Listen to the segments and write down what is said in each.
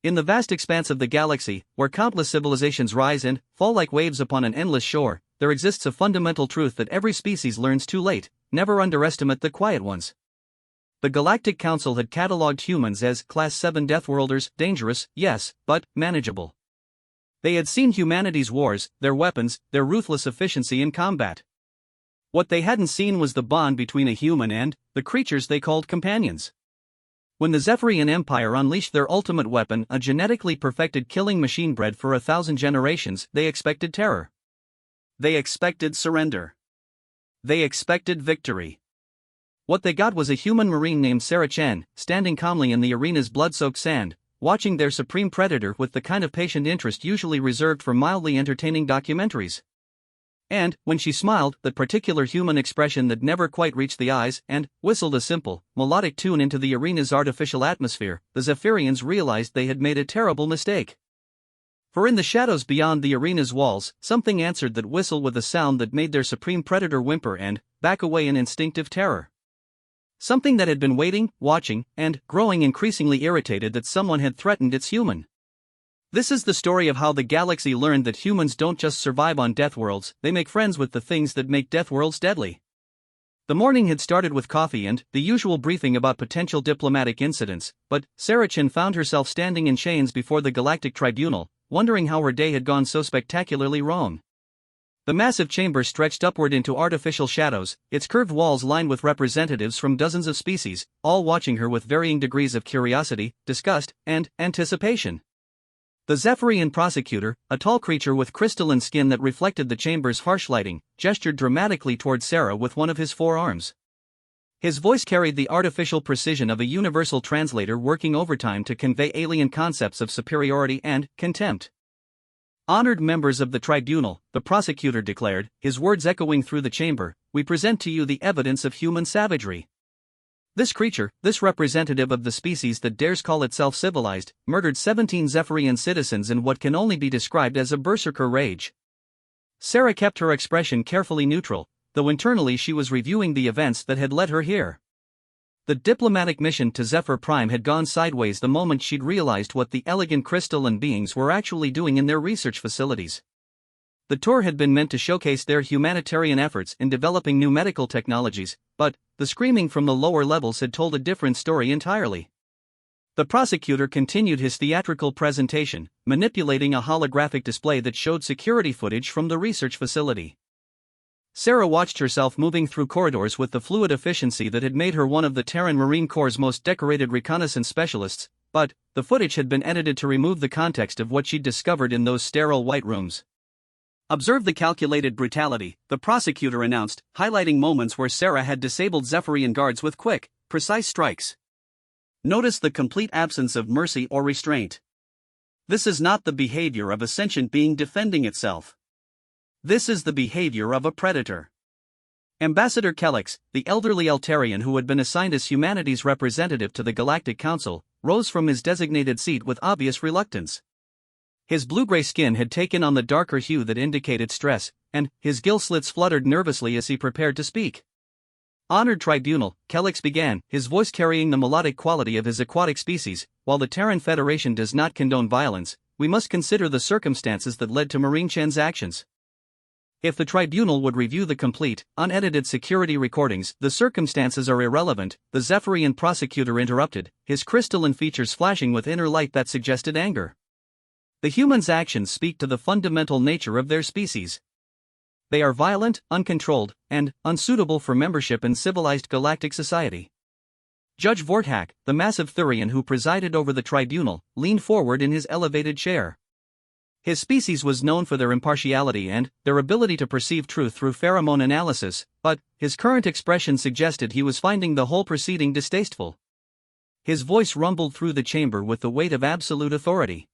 In the vast expanse of the galaxy, where countless civilizations rise and fall like waves upon an endless shore, there exists a fundamental truth that every species learns too late: never underestimate the quiet ones. The Galactic Council had catalogued humans as Class 7 Deathworlders, dangerous, yes, but manageable. They had seen humanity's wars, their weapons, their ruthless efficiency in combat. What they hadn't seen was the bond between a human and the creatures they called companions. When the Zephyrian Empire unleashed their ultimate weapon, a genetically perfected killing machine bred for 1,000 generations, they expected terror. They expected surrender. They expected victory. What they got was a human marine named Sarah Chen, standing calmly in the arena's blood-soaked sand, watching their supreme predator with the kind of patient interest usually reserved for mildly entertaining documentaries. And, when she smiled, that particular human expression that never quite reached the eyes, and whistled a simple, melodic tune into the arena's artificial atmosphere, the Zephyrians realized they had made a terrible mistake. For in the shadows beyond the arena's walls, something answered that whistle with a sound that made their supreme predator whimper and back away in instinctive terror. Something that had been waiting, watching, and growing increasingly irritated that someone had threatened its human. This is the story of how the galaxy learned that humans don't just survive on death worlds, they make friends with the things that make death worlds deadly. The morning had started with coffee and the usual briefing about potential diplomatic incidents, but Sarah Chen found herself standing in chains before the Galactic Tribunal, wondering how her day had gone so spectacularly wrong. The massive chamber stretched upward into artificial shadows, its curved walls lined with representatives from dozens of species, all watching her with varying degrees of curiosity, disgust, and anticipation. The Zephyrian prosecutor, a tall creature with crystalline skin that reflected the chamber's harsh lighting, gestured dramatically toward Sarah with one of his forearms. His voice carried the artificial precision of a universal translator working overtime to convey alien concepts of superiority and contempt. "Honored members of the tribunal," the prosecutor declared, his words echoing through the chamber, "we present to you the evidence of human savagery. This creature, this representative of the species that dares call itself civilized, murdered 17 Zephyrian citizens in what can only be described as a berserker rage." Sarah kept her expression carefully neutral, though internally she was reviewing the events that had led her here. The diplomatic mission to Zephyr Prime had gone sideways the moment she'd realized what the elegant crystalline beings were actually doing in their research facilities. The tour had been meant to showcase their humanitarian efforts in developing new medical technologies, but the screaming from the lower levels had told a different story entirely. The prosecutor continued his theatrical presentation, manipulating a holographic display that showed security footage from the research facility. Sarah watched herself moving through corridors with the fluid efficiency that had made her one of the Terran Marine Corps' most decorated reconnaissance specialists, but the footage had been edited to remove the context of what she'd discovered in those sterile white rooms. "Observe the calculated brutality," the prosecutor announced, highlighting moments where Sarah had disabled Zephyrian guards with quick, precise strikes. "Notice the complete absence of mercy or restraint. This is not the behavior of a sentient being defending itself. This is the behavior of a predator." Ambassador Kellex, the elderly Altarian who had been assigned as humanity's representative to the Galactic Council, rose from his designated seat with obvious reluctance. His blue-gray skin had taken on the darker hue that indicated stress, and his gill slits fluttered nervously as he prepared to speak. "Honored Tribunal," Kellex began, his voice carrying the melodic quality of his aquatic species, "while the Terran Federation does not condone violence, we must consider the circumstances that led to Marine Chen's actions. If the tribunal would review the complete, unedited security recordings, the circumstances are irrelevant," the Zephyrian prosecutor interrupted, his crystalline features flashing with inner light that suggested anger. "The humans' actions speak to the fundamental nature of their species. They are violent, uncontrolled, and unsuitable for membership in civilized galactic society." Judge Vorthak, the massive Thurian who presided over the tribunal, leaned forward in his elevated chair. His species was known for their impartiality and their ability to perceive truth through pheromone analysis, but his current expression suggested he was finding the whole proceeding distasteful. His voice rumbled through the chamber with the weight of absolute authority.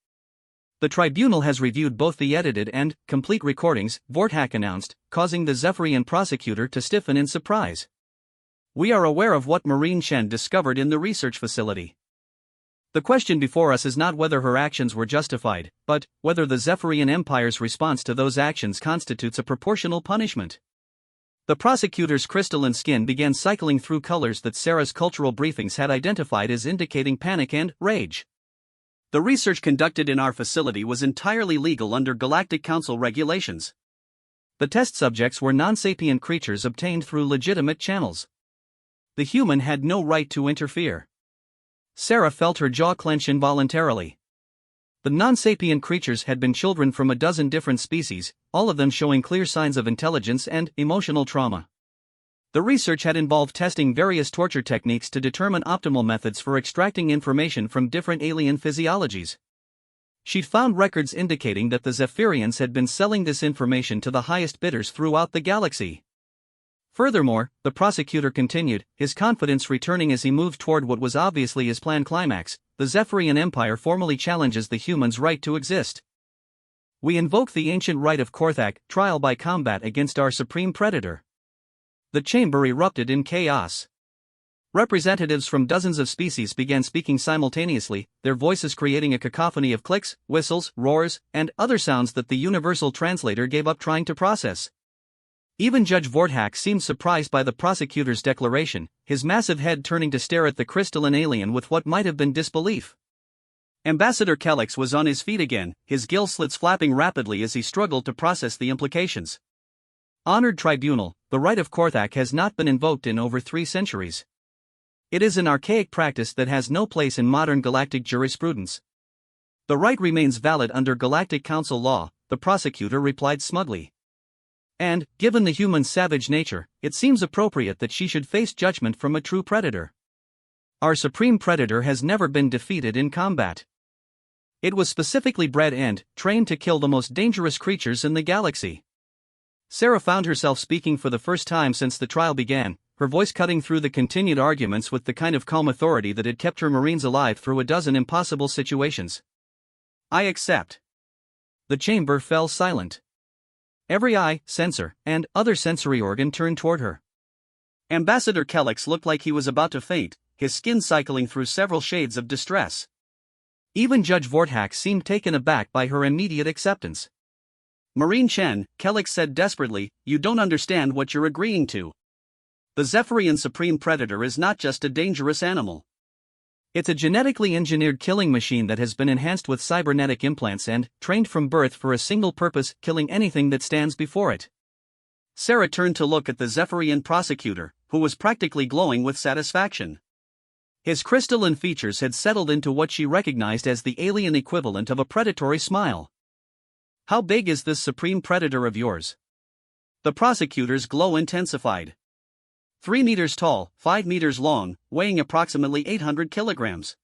"The tribunal has reviewed both the edited and complete recordings," Vorthak announced, causing the Zephyrian prosecutor to stiffen in surprise. "We are aware of what Marine Chen discovered in the research facility. The question before us is not whether her actions were justified, but whether the Zephyrian Empire's response to those actions constitutes a proportional punishment." The prosecutor's crystalline skin began cycling through colors that Sarah's cultural briefings had identified as indicating panic and rage. The research conducted in our facility was entirely legal under Galactic Council regulations. The test subjects were non-sapient creatures obtained through legitimate channels. The human had no right to interfere. Sarah felt her jaw clench involuntarily. The non-sapient creatures had been children from a dozen different species, all of them showing clear signs of intelligence and emotional trauma. The research had involved testing various torture techniques to determine optimal methods for extracting information from different alien physiologies. She'd found records indicating that the Zephyrians had been selling this information to the highest bidders throughout the galaxy. Furthermore, the prosecutor continued, his confidence returning as he moved toward what was obviously his planned climax: the Zephyrian Empire formally challenges the humans' right to exist. We invoke the ancient right of Korthak, trial by combat against our supreme predator. The chamber erupted in chaos. Representatives from dozens of species began speaking simultaneously, their voices creating a cacophony of clicks, whistles, roars, and other sounds that the universal translator gave up trying to process. Even Judge Vorthak seemed surprised by the prosecutor's declaration, his massive head turning to stare at the crystalline alien with what might have been disbelief. Ambassador Kellex was on his feet again, his gill slits flapping rapidly as he struggled to process the implications. Honored Tribunal, the right of Korthak has not been invoked in over 3 centuries. It is an archaic practice that has no place in modern galactic jurisprudence. The right remains valid under Galactic Council law, the prosecutor replied smugly. And, given the human's savage nature, it seems appropriate that she should face judgment from a true predator. Our supreme predator has never been defeated in combat. It was specifically bred and trained to kill the most dangerous creatures in the galaxy. Sarah found herself speaking for the first time since the trial began, her voice cutting through the continued arguments with the kind of calm authority that had kept her Marines alive through a dozen impossible situations. I accept. The chamber fell silent. Every eye, sensor, and other sensory organ turned toward her. Ambassador Kellex looked like he was about to faint, his skin cycling through several shades of distress. Even Judge Vorthak seemed taken aback by her immediate acceptance. Marine Chen, Kellex said desperately, you don't understand what you're agreeing to. The Zephyrian Supreme Predator is not just a dangerous animal. It's a genetically engineered killing machine that has been enhanced with cybernetic implants and trained from birth for a single purpose: killing anything that stands before it. Sarah turned to look at the Zephyrian prosecutor, who was practically glowing with satisfaction. His crystalline features had settled into what she recognized as the alien equivalent of a predatory smile. How big is this supreme predator of yours? The prosecutor's glow intensified. 3 meters tall, 5 meters long, weighing approximately 800 kilograms.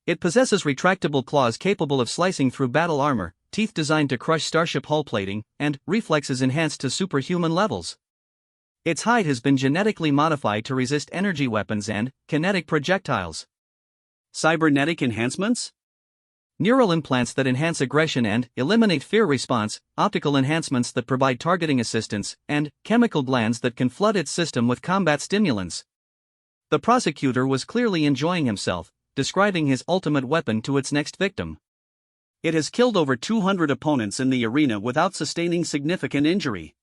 It possesses retractable claws capable of slicing through battle armor, teeth designed to crush starship hull plating, and reflexes enhanced to superhuman levels. Its hide has been genetically modified to resist energy weapons and kinetic projectiles. Cybernetic enhancements? Neural implants that enhance aggression and eliminate fear response, optical enhancements that provide targeting assistance, and chemical glands that can flood its system with combat stimulants. The prosecutor was clearly enjoying himself, describing his ultimate weapon to its next victim. It has killed over 200 opponents in the arena without sustaining significant injury.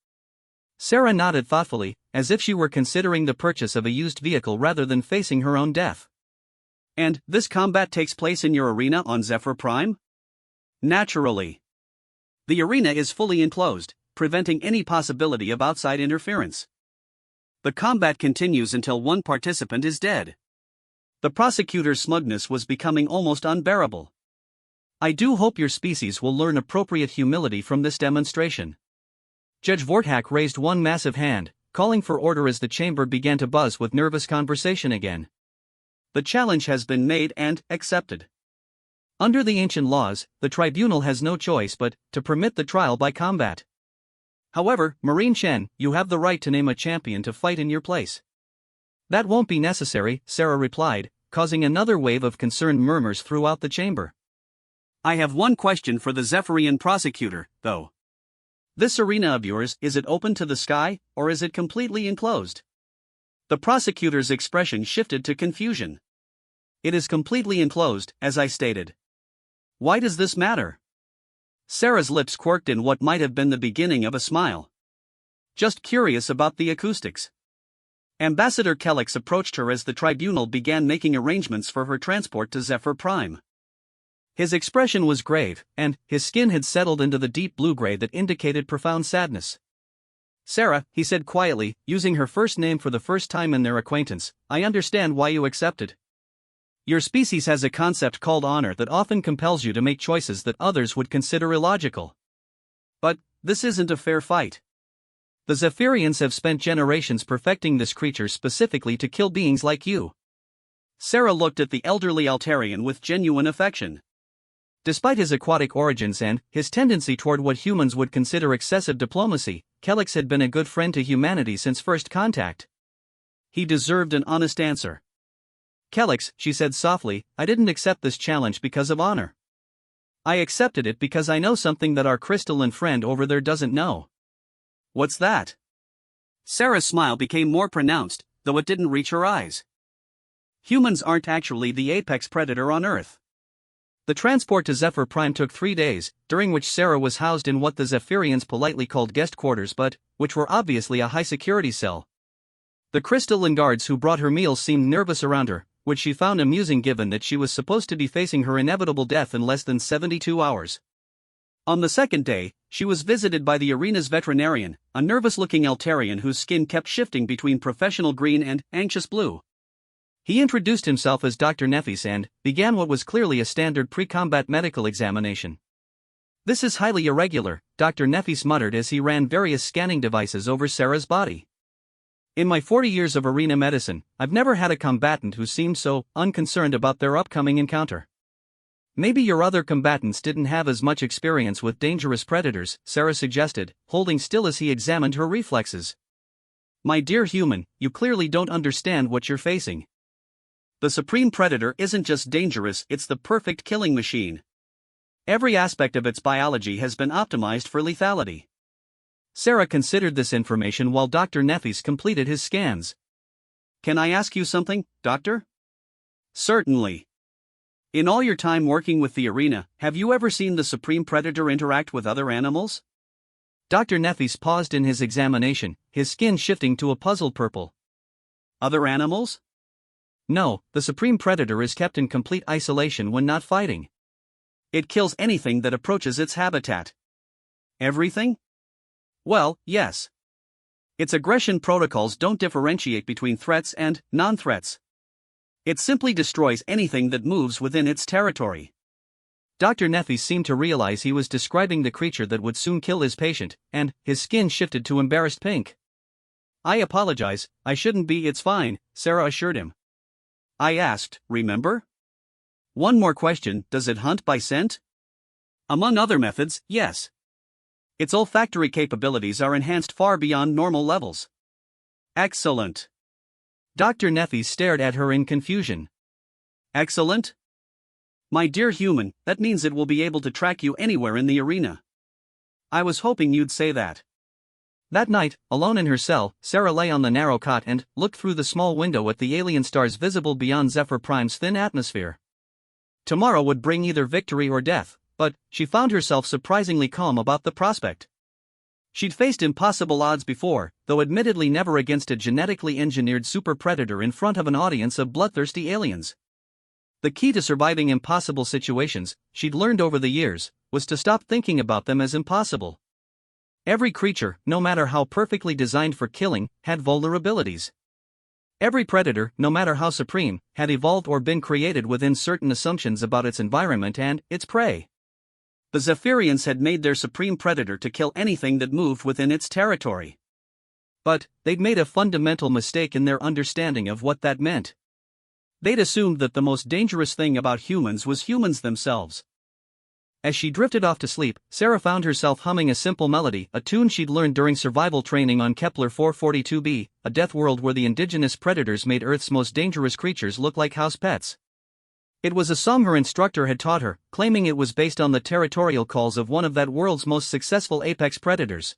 Sarah nodded thoughtfully, as if she were considering the purchase of a used vehicle rather than facing her own death. And this combat takes place in your arena on Zephyr Prime? Naturally. The arena is fully enclosed, preventing any possibility of outside interference. The combat continues until one participant is dead. The prosecutor's smugness was becoming almost unbearable. I do hope your species will learn appropriate humility from this demonstration. Judge Vorthak raised one massive hand, calling for order as the chamber began to buzz with nervous conversation again. The challenge has been made and accepted. Under the ancient laws, the tribunal has no choice but to permit the trial by combat. However, Marine Chen, you have the right to name a champion to fight in your place. That won't be necessary, Sarah replied, causing another wave of concerned murmurs throughout the chamber. I have one question for the Zephyrian prosecutor, though. This arena of yours, is it open to the sky, or is it completely enclosed? The prosecutor's expression shifted to confusion. It is completely enclosed, as I stated. Why does this matter? Sarah's lips quirked in what might have been the beginning of a smile. Just curious about the acoustics. Ambassador Kellex approached her as the tribunal began making arrangements for her transport to Zephyr Prime. His expression was grave, and his skin had settled into the deep blue-gray that indicated profound sadness. "Sarah," he said quietly, using her first name for the first time in their acquaintance, "I understand why you accepted. Your species has a concept called honor that often compels you to make choices that others would consider illogical. But this isn't a fair fight. The Zephyrians have spent generations perfecting this creature specifically to kill beings like you." Sarah looked at the elderly Altarian with genuine affection. Despite his aquatic origins and his tendency toward what humans would consider excessive diplomacy, Kellex had been a good friend to humanity since first contact. He deserved an honest answer. "Kellex," she said softly, "I didn't accept this challenge because of honor. I accepted it because I know something that our crystalline friend over there doesn't know." "What's that?" Sarah's smile became more pronounced, though it didn't reach her eyes. "Humans aren't actually the apex predator on Earth. The transport to Zephyr Prime took 3 days, during which Sarah was housed in what the Zephyrians politely called guest quarters but which were obviously a high-security cell. The crystalline guards who brought her meals seemed nervous around her, which she found amusing given that she was supposed to be facing her inevitable death in less than 72 hours. On the second day, she was visited by the arena's veterinarian, a nervous-looking Altarian whose skin kept shifting between professional green and anxious blue. He introduced himself as Dr. Nefis and began what was clearly a standard pre-combat medical examination. "This is highly irregular," Dr. Nefis muttered as he ran various scanning devices over Sarah's body. "In my 40 years of arena medicine, I've never had a combatant who seemed so unconcerned about their upcoming encounter." "Maybe your other combatants didn't have as much experience with dangerous predators," Sarah suggested, holding still as he examined her reflexes. "My dear human, you clearly don't understand what you're facing. The Supreme Predator isn't just dangerous, it's the perfect killing machine. Every aspect of its biology has been optimized for lethality." Sarah considered this information while Dr. Nefis completed his scans. "Can I ask you something, Doctor?" "Certainly. In all your time working with the arena, have you ever seen the Supreme Predator interact with other animals?" Dr. Nefis paused in his examination, his skin shifting to a puzzled purple. "Other animals?" "No, the Supreme Predator is kept in complete isolation when not fighting. It kills anything that approaches its habitat." "Everything?" "Well, yes. Its aggression protocols don't differentiate between threats and non-threats. It simply destroys anything that moves within its territory." Dr. Nefis seemed to realize he was describing the creature that would soon kill his patient, and his skin shifted to embarrassed pink. "I apologize, I shouldn't be, it's fine," Sarah assured him. "I asked, remember? One more question, does it hunt by scent?" "Among other methods, yes. Its olfactory capabilities are enhanced far beyond normal levels." "Excellent." Dr. Nefis stared at her in confusion. "Excellent? My dear human, that means it will be able to track you anywhere in the arena. I was hoping you'd say that." That night, alone in her cell, Sarah lay on the narrow cot and looked through the small window at the alien stars visible beyond Zephyr Prime's thin atmosphere. Tomorrow would bring either victory or death, but she found herself surprisingly calm about the prospect. She'd faced impossible odds before, though admittedly never against a genetically engineered super predator in front of an audience of bloodthirsty aliens. The key to surviving impossible situations, she'd learned over the years, was to stop thinking about them as impossible. Every creature, no matter how perfectly designed for killing, had vulnerabilities. Every predator, no matter how supreme, had evolved or been created within certain assumptions about its environment and its prey. The Zephyrians had made their supreme predator to kill anything that moved within its territory. But they'd made a fundamental mistake in their understanding of what that meant. They'd assumed that the most dangerous thing about humans was humans themselves. As she drifted off to sleep, Sarah found herself humming a simple melody, a tune she'd learned during survival training on Kepler 442b, a death world where the indigenous predators made Earth's most dangerous creatures look like house pets. It was a song her instructor had taught her, claiming it was based on the territorial calls of one of that world's most successful apex predators.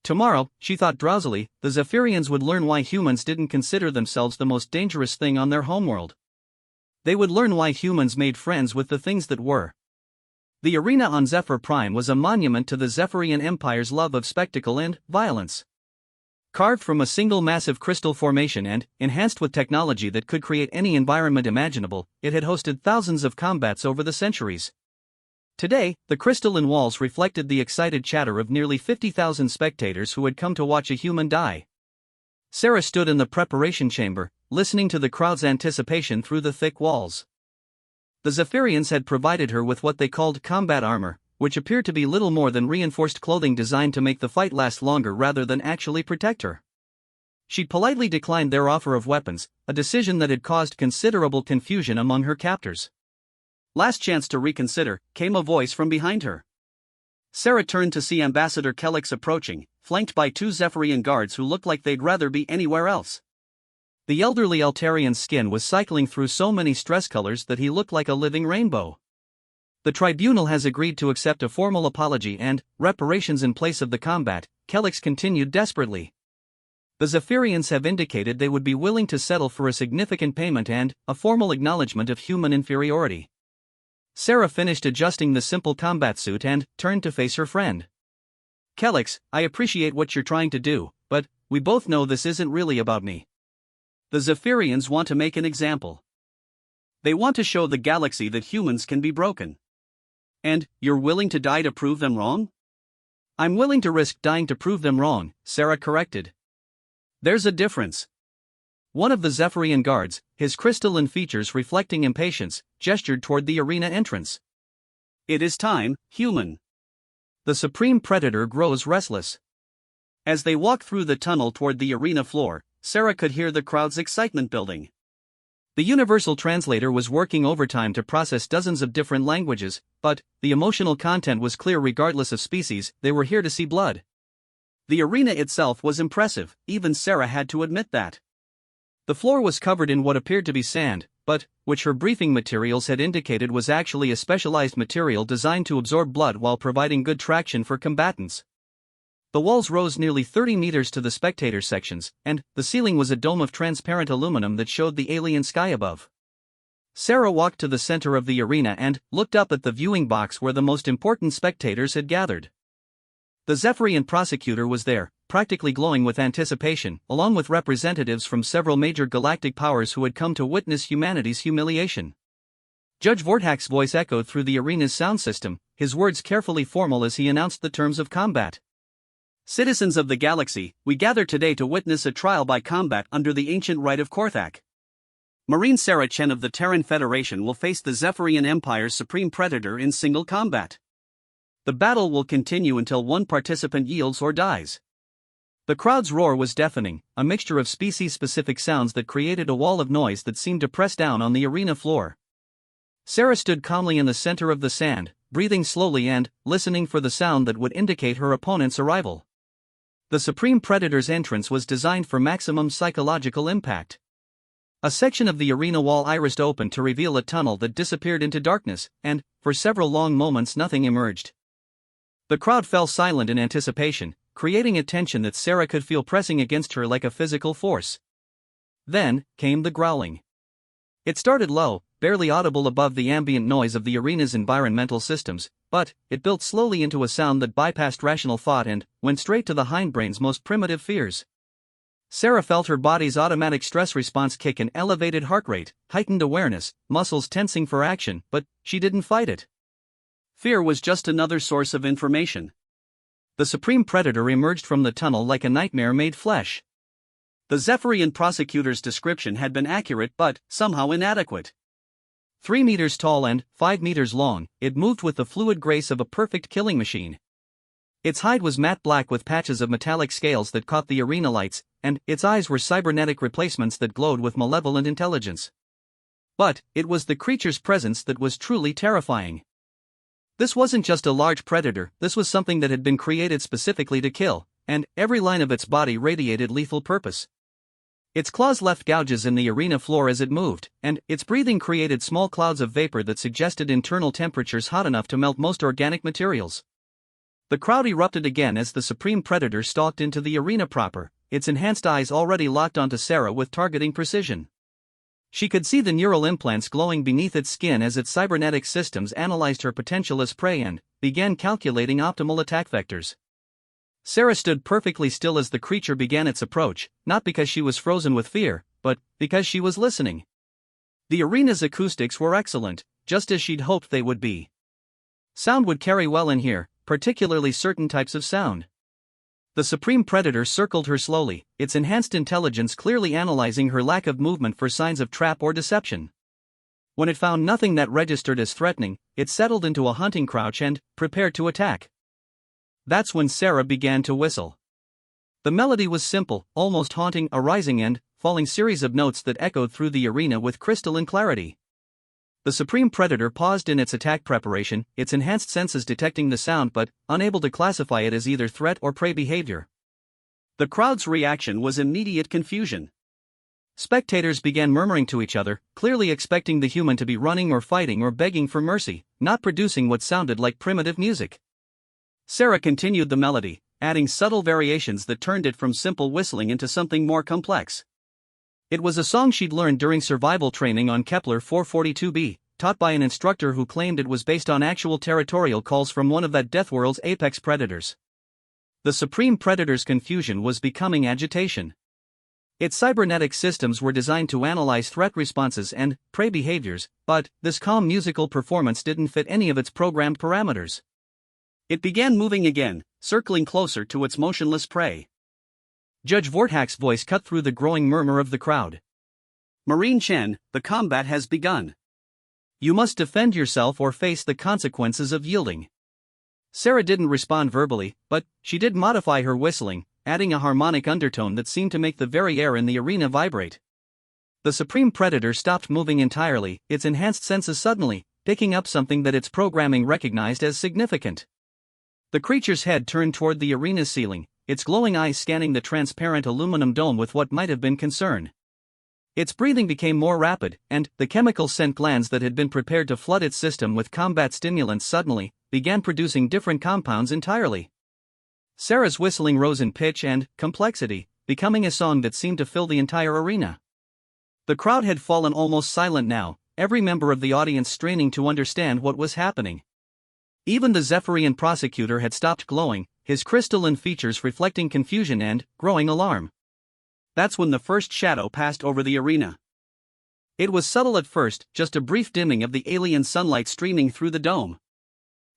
Tomorrow, she thought drowsily, the Zephyrians would learn why humans didn't consider themselves the most dangerous thing on their homeworld. They would learn why humans made friends with the things that were. The arena on Zephyr Prime was a monument to the Zephyrian Empire's love of spectacle and violence. Carved from a single massive crystal formation and enhanced with technology that could create any environment imaginable, it had hosted thousands of combats over the centuries. Today, the crystalline walls reflected the excited chatter of nearly 50,000 spectators who had come to watch a human die. Sarah stood in the preparation chamber, listening to the crowd's anticipation through the thick walls. The Zephyrians had provided her with what they called combat armor, which appeared to be little more than reinforced clothing designed to make the fight last longer rather than actually protect her. She politely declined their offer of weapons, a decision that had caused considerable confusion among her captors. Last chance to reconsider, came a voice from behind her. Sarah turned to see Ambassador Kellex approaching, flanked by two Zephyrian guards who looked like they'd rather be anywhere else. The elderly Altarian's skin was cycling through so many stress colors that he looked like a living rainbow. The tribunal has agreed to accept a formal apology and reparations in place of the combat, Kellex continued desperately. The Zephyrians have indicated they would be willing to settle for a significant payment and a formal acknowledgement of human inferiority. Sarah finished adjusting the simple combat suit and turned to face her friend. Kellex, I appreciate what you're trying to do, but we both know this isn't really about me. The Zephyrians want to make an example. They want to show the galaxy that humans can be broken. And you're willing to die to prove them wrong? I'm willing to risk dying to prove them wrong, Sarah corrected. There's a difference. One of the Zephyrian guards, his crystalline features reflecting impatience, gestured toward the arena entrance. It is time, human. The Supreme Predator grows restless. As they walked through the tunnel toward the arena floor, Sarah could hear the crowd's excitement building. The Universal Translator was working overtime to process dozens of different languages, but the emotional content was clear regardless of species. They were here to see blood. The arena itself was impressive, even Sarah had to admit that. The floor was covered in what appeared to be sand, but which her briefing materials had indicated was actually a specialized material designed to absorb blood while providing good traction for combatants. The walls rose nearly 30 meters to the spectator sections, and the ceiling was a dome of transparent aluminum that showed the alien sky above. Sarah walked to the center of the arena and looked up at the viewing box where the most important spectators had gathered. The Zephyrian prosecutor was there, practically glowing with anticipation, along with representatives from several major galactic powers who had come to witness humanity's humiliation. Judge Vortak's voice echoed through the arena's sound system, his words carefully formal as he announced the terms of combat. Citizens of the galaxy, we gather today to witness a trial by combat under the ancient rite of Korthak. Marine Sarah Chen of the Terran Federation will face the Zephyrian Empire's Supreme Predator in single combat. The battle will continue until one participant yields or dies. The crowd's roar was deafening, a mixture of species-specific sounds that created a wall of noise that seemed to press down on the arena floor. Sarah stood calmly in the center of the sand, breathing slowly and listening for the sound that would indicate her opponent's arrival. The Supreme Predator's entrance was designed for maximum psychological impact. A section of the arena wall irised open to reveal a tunnel that disappeared into darkness, and, for several long moments, nothing emerged. The crowd fell silent in anticipation, creating a tension that Sarah could feel pressing against her like a physical force. Then came the growling. It started low, barely audible above the ambient noise of the arena's environmental systems, but it built slowly into a sound that bypassed rational thought and went straight to the hindbrain's most primitive fears. Sarah felt her body's automatic stress response kick, an elevated heart rate, heightened awareness, muscles tensing for action, but she didn't fight it. Fear was just another source of information. The Supreme Predator emerged from the tunnel like a nightmare made flesh. The Zephyrian prosecutor's description had been accurate but somehow inadequate. 3 meters tall and 5 meters long, it moved with the fluid grace of a perfect killing machine. Its hide was matte black with patches of metallic scales that caught the arena lights, and its eyes were cybernetic replacements that glowed with malevolent intelligence. But it was the creature's presence that was truly terrifying. This wasn't just a large predator, this was something that had been created specifically to kill, and every line of its body radiated lethal purpose. Its claws left gouges in the arena floor as it moved, and its breathing created small clouds of vapor that suggested internal temperatures hot enough to melt most organic materials. The crowd erupted again as the Supreme Predator stalked into the arena proper, its enhanced eyes already locked onto Sarah with targeting precision. She could see the neural implants glowing beneath its skin as its cybernetic systems analyzed her potential as prey and began calculating optimal attack vectors. Sarah stood perfectly still as the creature began its approach, not because she was frozen with fear, but because she was listening. The arena's acoustics were excellent, just as she'd hoped they would be. Sound would carry well in here, particularly certain types of sound. The Supreme Predator circled her slowly, its enhanced intelligence clearly analyzing her lack of movement for signs of trap or deception. When it found nothing that registered as threatening, it settled into a hunting crouch and prepared to attack. That's when Sarah began to whistle. The melody was simple, almost haunting, a rising and falling series of notes that echoed through the arena with crystalline clarity. The Supreme Predator paused in its attack preparation, its enhanced senses detecting the sound but unable to classify it as either threat or prey behavior. The crowd's reaction was immediate confusion. Spectators began murmuring to each other, clearly expecting the human to be running or fighting or begging for mercy, not producing what sounded like primitive music. Sarah continued the melody, adding subtle variations that turned it from simple whistling into something more complex. It was a song she'd learned during survival training on Kepler 442b, taught by an instructor who claimed it was based on actual territorial calls from one of that death world's apex predators. The Supreme Predator's confusion was becoming agitation. Its cybernetic systems were designed to analyze threat responses and prey behaviors, but this calm musical performance didn't fit any of its programmed parameters. It began moving again, circling closer to its motionless prey. Judge Vortak's voice cut through the growing murmur of the crowd. "Marine Chen, the combat has begun. You must defend yourself or face the consequences of yielding." Sarah didn't respond verbally, but she did modify her whistling, adding a harmonic undertone that seemed to make the very air in the arena vibrate. The Supreme Predator stopped moving entirely, its enhanced senses suddenly picking up something that its programming recognized as significant. The creature's head turned toward the arena's ceiling, its glowing eyes scanning the transparent aluminum dome with what might have been concern. Its breathing became more rapid, and the chemical scent glands that had been prepared to flood its system with combat stimulants suddenly began producing different compounds entirely. Sarah's whistling rose in pitch and complexity, becoming a song that seemed to fill the entire arena. The crowd had fallen almost silent now, every member of the audience straining to understand what was happening. Even the Zephyrian prosecutor had stopped glowing, his crystalline features reflecting confusion and growing alarm. That's when the first shadow passed over the arena. It was subtle at first, just a brief dimming of the alien sunlight streaming through the dome.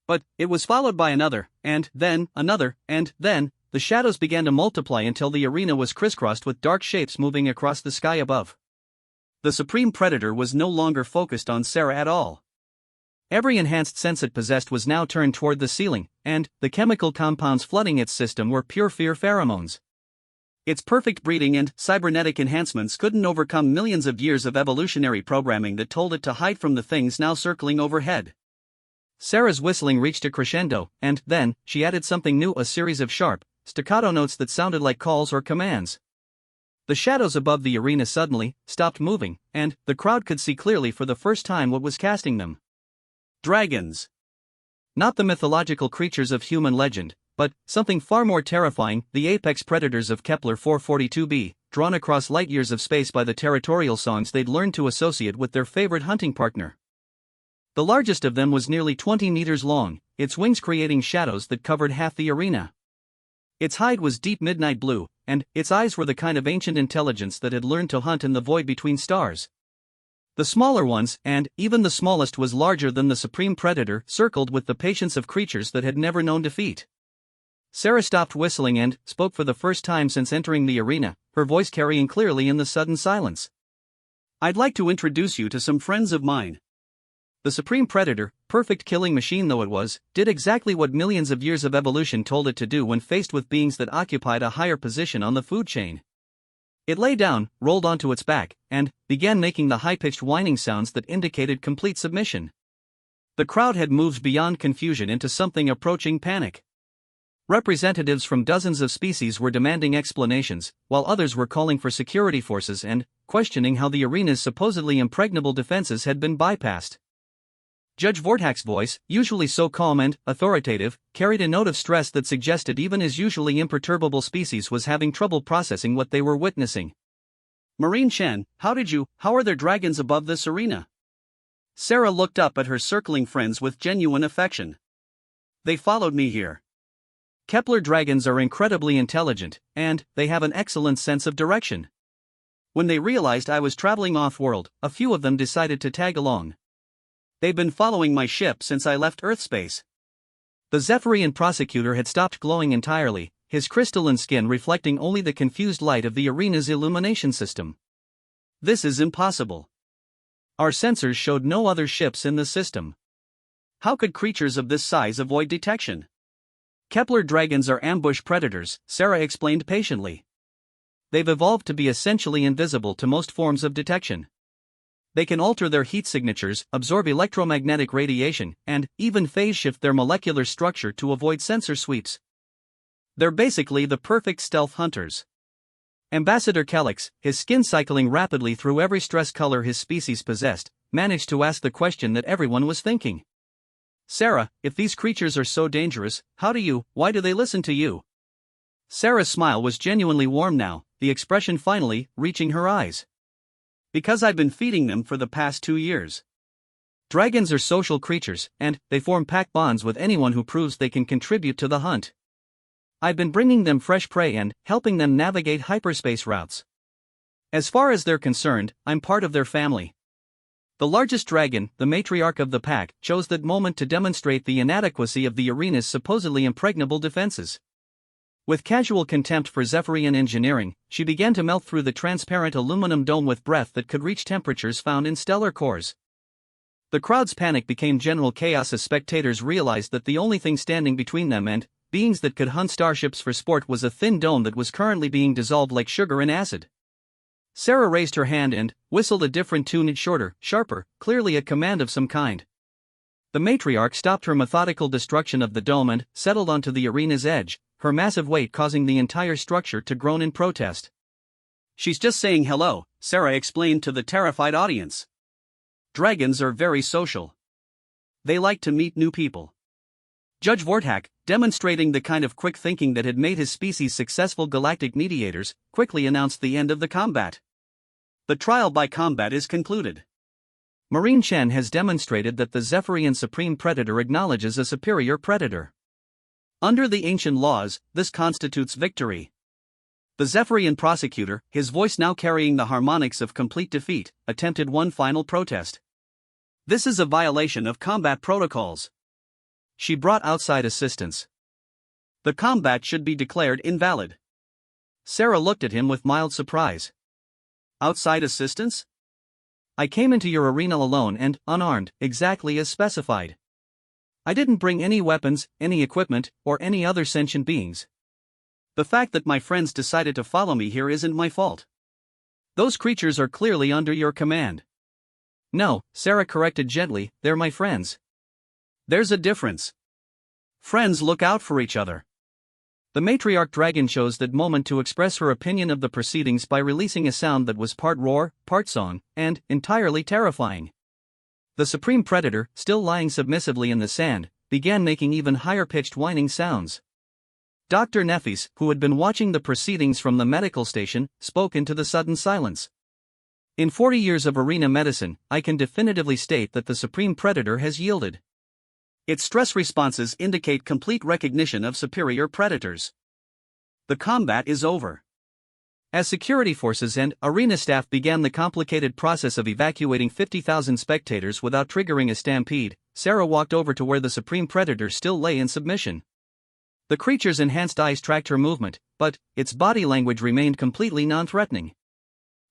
But it was followed by another, and then another, and then the shadows began to multiply until the arena was crisscrossed with dark shapes moving across the sky above. The Supreme Predator was no longer focused on Sarah at all. Every enhanced sense it possessed was now turned toward the ceiling, and the chemical compounds flooding its system were pure fear pheromones. Its perfect breeding and cybernetic enhancements couldn't overcome millions of years of evolutionary programming that told it to hide from the things now circling overhead. Sarah's whistling reached a crescendo, and then she added something new, a series of sharp, staccato notes that sounded like calls or commands. The shadows above the arena suddenly stopped moving, and the crowd could see clearly for the first time what was casting them. Dragons. Not the mythological creatures of human legend, but something far more terrifying, the apex predators of Kepler 442b, drawn across light years of space by the territorial songs they'd learned to associate with their favorite hunting partner. The largest of them was nearly 20 meters long, its wings creating shadows that covered half the arena. Its hide was deep midnight blue, and its eyes were the kind of ancient intelligence that had learned to hunt in the void between stars. The smaller ones, and even the smallest was larger than the Supreme Predator, circled with the patience of creatures that had never known defeat. Sarah stopped whistling and spoke for the first time since entering the arena, her voice carrying clearly in the sudden silence. "I'd like to introduce you to some friends of mine." The Supreme Predator, perfect killing machine though it was, did exactly what millions of years of evolution told it to do when faced with beings that occupied a higher position on the food chain. It lay down, rolled onto its back, and began making the high-pitched whining sounds that indicated complete submission. The crowd had moved beyond confusion into something approaching panic. Representatives from dozens of species were demanding explanations, while others were calling for security forces and questioning how the arena's supposedly impregnable defenses had been bypassed. Judge Vortak's voice, usually so calm and authoritative, carried a note of stress that suggested even his usually imperturbable species was having trouble processing what they were witnessing. "Marine Chen, how are there dragons above this arena?" Sarah looked up at her circling friends with genuine affection. "They followed me here. Kepler dragons are incredibly intelligent, and they have an excellent sense of direction. When they realized I was traveling off-world, a few of them decided to tag along. They've been following my ship since I left Earth space. The Zephyrian prosecutor had stopped glowing entirely, his crystalline skin reflecting only the confused light of the arena's illumination system. This is impossible. Our sensors showed no other ships in the system. How could creatures of this size avoid detection? Kepler dragons are ambush predators, Sarah explained patiently. They've evolved to be essentially invisible to most forms of detection. They can alter their heat signatures, absorb electromagnetic radiation, and even phase shift their molecular structure to avoid sensor sweeps. They're basically the perfect stealth hunters. Ambassador Calyx, his skin cycling rapidly through every stress color his species possessed, managed to ask the question that everyone was thinking. Sarah, if these creatures are so dangerous, why do they listen to you? Sarah's smile was genuinely warm now, the expression finally reaching her eyes. Because I've been feeding them for the past 2 years. Dragons are social creatures, and they form pack bonds with anyone who proves they can contribute to the hunt. I've been bringing them fresh prey and helping them navigate hyperspace routes. As far as they're concerned, I'm part of their family. The largest dragon, the matriarch of the pack, chose that moment to demonstrate the inadequacy of the arena's supposedly impregnable defenses. With casual contempt for Zephyrian engineering, she began to melt through the transparent aluminum dome with breath that could reach temperatures found in stellar cores. The crowd's panic became general chaos as spectators realized that the only thing standing between them and beings that could hunt starships for sport was a thin dome that was currently being dissolved like sugar in acid. Sarah raised her hand and whistled a different tune, shorter, sharper, clearly a command of some kind. The matriarch stopped her methodical destruction of the dome and settled onto the arena's edge, her massive weight causing the entire structure to groan in protest. She's just saying hello, Sarah explained to the terrified audience. Dragons are very social. They like to meet new people. Judge Vortak, demonstrating the kind of quick thinking that had made his species successful galactic mediators, quickly announced the end of the combat. The trial by combat is concluded. Marine Chen has demonstrated that the Zephyrian Supreme Predator acknowledges a superior predator. Under the ancient laws, this constitutes victory. The Zephyrian prosecutor, his voice now carrying the harmonics of complete defeat, attempted one final protest. This is a violation of combat protocols. She brought outside assistance. The combat should be declared invalid. Sarah looked at him with mild surprise. Outside assistance? I came into your arena alone and unarmed, exactly as specified. I didn't bring any weapons, any equipment, or any other sentient beings. The fact that my friends decided to follow me here isn't my fault. Those creatures are clearly under your command. No, Sarah corrected gently, they're my friends. There's a difference. Friends look out for each other. The matriarch dragon chose that moment to express her opinion of the proceedings by releasing a sound that was part roar, part song, and entirely terrifying. The supreme predator, still lying submissively in the sand, began making even higher-pitched whining sounds. Dr. Nefis, who had been watching the proceedings from the medical station, spoke into the sudden silence. In 40 years of arena medicine, I can definitively state that the supreme predator has yielded. Its stress responses indicate complete recognition of superior predators. The combat is over. As security forces and arena staff began the complicated process of evacuating 50,000 spectators without triggering a stampede, Sarah walked over to where the supreme predator still lay in submission. The creature's enhanced eyes tracked her movement, but its body language remained completely non-threatening.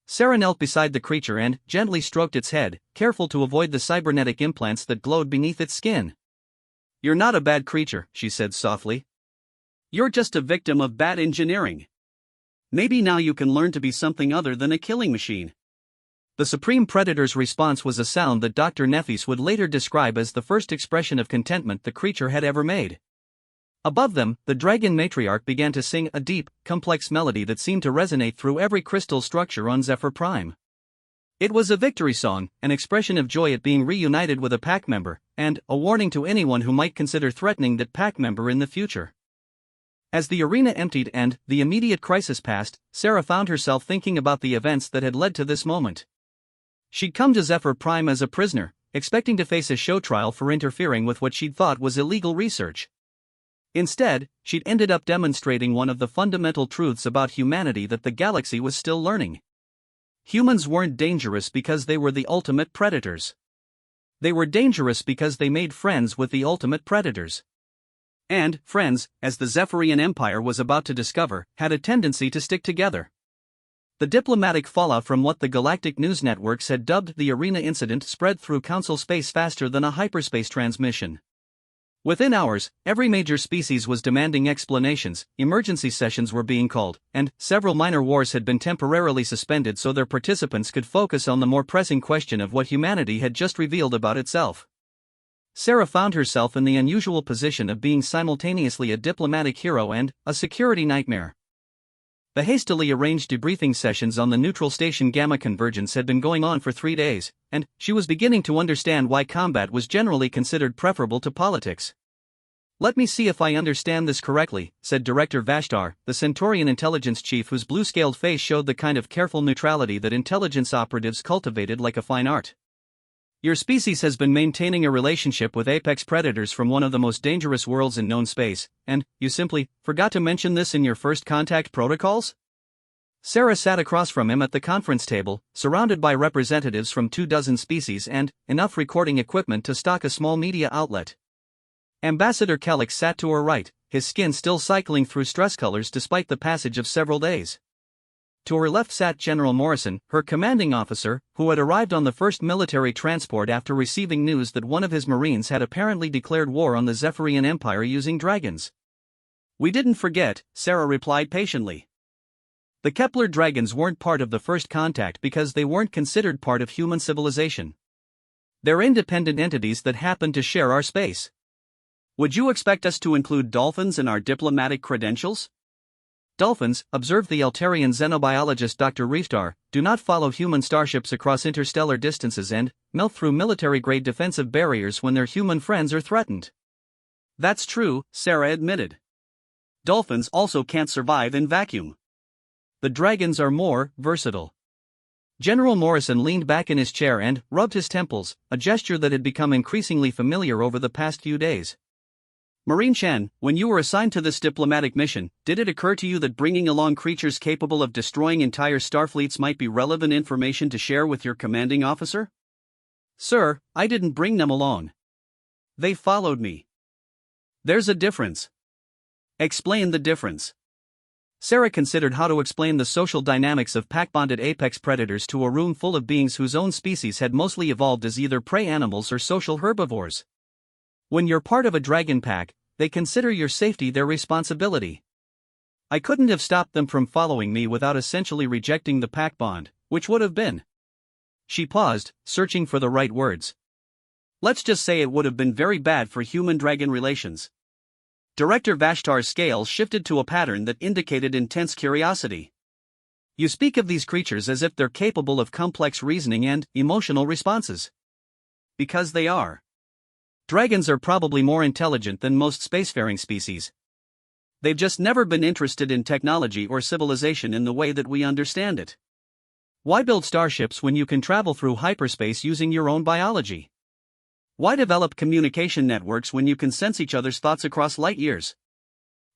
Sarah knelt beside the creature and gently stroked its head, careful to avoid the cybernetic implants that glowed beneath its skin. You're not a bad creature, she said softly. You're just a victim of bad engineering. Maybe now you can learn to be something other than a killing machine. The Supreme Predator's response was a sound that Dr. Nefis would later describe as the first expression of contentment the creature had ever made. Above them, the dragon matriarch began to sing a deep, complex melody that seemed to resonate through every crystal structure on Zephyr Prime. It was a victory song, an expression of joy at being reunited with a pack member, and a warning to anyone who might consider threatening that pack member in the future. As the arena emptied and the immediate crisis passed, Sarah found herself thinking about the events that had led to this moment. She'd come to Zephyr Prime as a prisoner, expecting to face a show trial for interfering with what she'd thought was illegal research. Instead, she'd ended up demonstrating one of the fundamental truths about humanity that the galaxy was still learning. Humans weren't dangerous because they were the ultimate predators. They were dangerous because they made friends with the ultimate predators. And, friends, as the Zephyrian Empire was about to discover, had a tendency to stick together. The diplomatic fallout from what the galactic news networks had dubbed the Arena Incident spread through Council space faster than a hyperspace transmission. Within hours, every major species was demanding explanations, emergency sessions were being called, and several minor wars had been temporarily suspended so their participants could focus on the more pressing question of what humanity had just revealed about itself. Sarah found herself in the unusual position of being simultaneously a diplomatic hero and a security nightmare. The hastily arranged debriefing sessions on the neutral station Gamma Convergence had been going on for 3 days, and she was beginning to understand why combat was generally considered preferable to politics. "Let me see if I understand this correctly," said Director Vashtar, the Centaurian intelligence chief whose blue-scaled face showed the kind of careful neutrality that intelligence operatives cultivated like a fine art. "Your species has been maintaining a relationship with apex predators from one of the most dangerous worlds in known space, and you simply forgot to mention this in your first contact protocols?" Sarah sat across from him at the conference table, surrounded by representatives from 24 species and enough recording equipment to stock a small media outlet. Ambassador Kellick sat to her right, his skin still cycling through stress colors despite the passage of several days. To her left sat General Morrison, her commanding officer, who had arrived on the first military transport after receiving news that one of his Marines had apparently declared war on the Zephyrian Empire using dragons. "We didn't forget," Sarah replied patiently. The Kepler dragons weren't part of the first contact because they weren't considered part of human civilization. They're independent entities that happen to share our space. "Would you expect us to include dolphins in our diplomatic credentials?" "Dolphins," observed the Altarian xenobiologist Dr. Reeftar, "do not follow human starships across interstellar distances and melt through military-grade defensive barriers when their human friends are threatened." "That's true," Sarah admitted. "Dolphins also can't survive in vacuum. The dragons are more versatile." General Morrison leaned back in his chair and rubbed his temples, a gesture that had become increasingly familiar over the past few days. "Marine Chen, when you were assigned to this diplomatic mission, did it occur to you that bringing along creatures capable of destroying entire starfleets might be relevant information to share with your commanding officer?" "Sir, I didn't bring them along. They followed me." "There's a difference." "Explain the difference." Sarah considered how to explain the social dynamics of pack-bonded apex predators to a room full of beings whose own species had mostly evolved as either prey animals or social herbivores. When you're part of a dragon pack, they consider your safety their responsibility. I couldn't have stopped them from following me without essentially rejecting the pack bond, which would have been. She paused, searching for the right words. "Let's just say it would have been very bad for human-dragon relations." Director Vashtar's scales shifted to a pattern that indicated intense curiosity. "You speak of these creatures as if they're capable of complex reasoning and emotional responses." "Because they are. Dragons are probably more intelligent than most spacefaring species. They've just never been interested in technology or civilization in the way that we understand it. Why build starships when you can travel through hyperspace using your own biology? Why develop communication networks when you can sense each other's thoughts across light years?"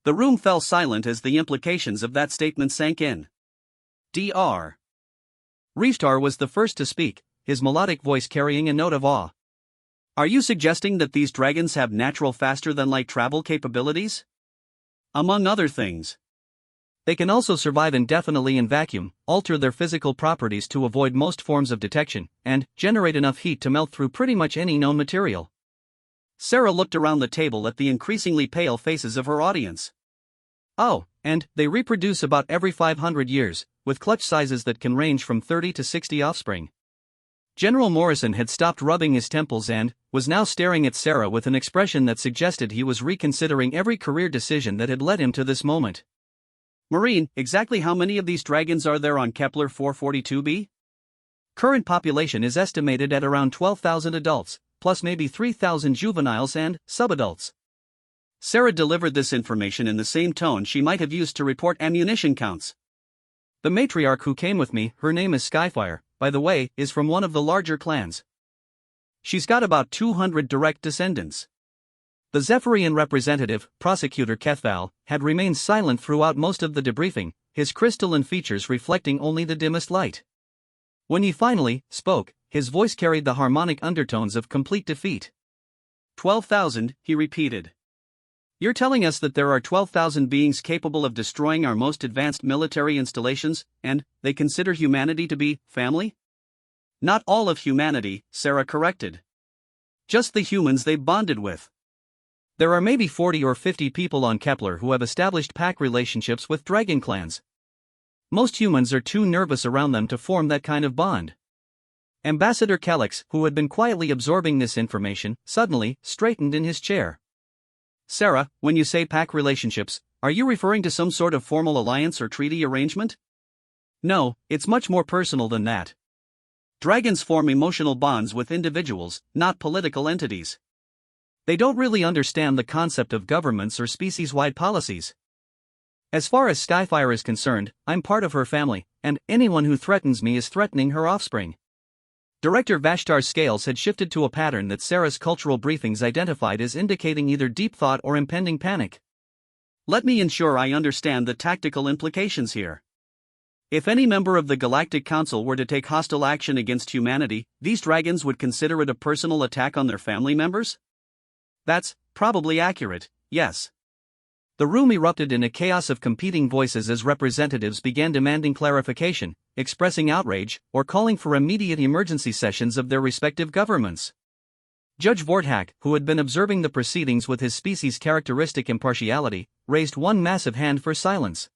The room fell silent as the implications of that statement sank in. Dr. Reeftar was the first to speak, his melodic voice carrying a note of awe. "Are you suggesting that these dragons have natural faster-than-light travel capabilities?" "Among other things. They can also survive indefinitely in vacuum, alter their physical properties to avoid most forms of detection, and generate enough heat to melt through pretty much any known material." Sarah looked around the table at the increasingly pale faces of her audience. "Oh, and they reproduce about every 500 years, with clutch sizes that can range from 30 to 60 offspring." General Morrison had stopped rubbing his temples and was now staring at Sarah with an expression that suggested he was reconsidering every career decision that had led him to this moment. "Marine, exactly how many of these dragons are there on Kepler 442b? Current population is estimated at around 12,000 adults, plus maybe 3,000 juveniles and subadults." Sarah delivered this information in the same tone she might have used to report ammunition counts. "The matriarch who came with me, her name is Sci-Fi, by the way, is from one of the larger clans. She's got about 200 direct descendants. The Zephyrian representative, Prosecutor Kethval, had remained silent throughout most of the debriefing, his crystalline features reflecting only the dimmest light. When he finally spoke, his voice carried the harmonic undertones of complete defeat. 12,000, he repeated. You're telling us that there are 12,000 beings capable of destroying our most advanced military installations, and they consider humanity to be family? Not all of humanity, Sarah corrected. Just the humans they've bonded with. There are maybe 40 or 50 people on Kepler who have established pack relationships with dragon clans. Most humans are too nervous around them to form that kind of bond. Ambassador Kellex, who had been quietly absorbing this information, suddenly straightened in his chair. Sarah, when you say pack relationships, are you referring to some sort of formal alliance or treaty arrangement? No, it's much more personal than that. Dragons form emotional bonds with individuals, not political entities. They don't really understand the concept of governments or species-wide policies. As far as Sci-Fi is concerned, I'm part of her family, and anyone who threatens me is threatening her offspring. Director Vashtar's scales had shifted to a pattern that Sarah's cultural briefings identified as indicating either deep thought or impending panic. Let me ensure I understand the tactical implications here. If any member of the Galactic Council were to take hostile action against humanity, these dragons would consider it a personal attack on their family members? That's probably accurate, yes. The room erupted in a chaos of competing voices as representatives began demanding clarification, expressing outrage, or calling for immediate emergency sessions of their respective governments. Judge Vorthak, who had been observing the proceedings with his species' characteristic impartiality, raised one massive hand for silence.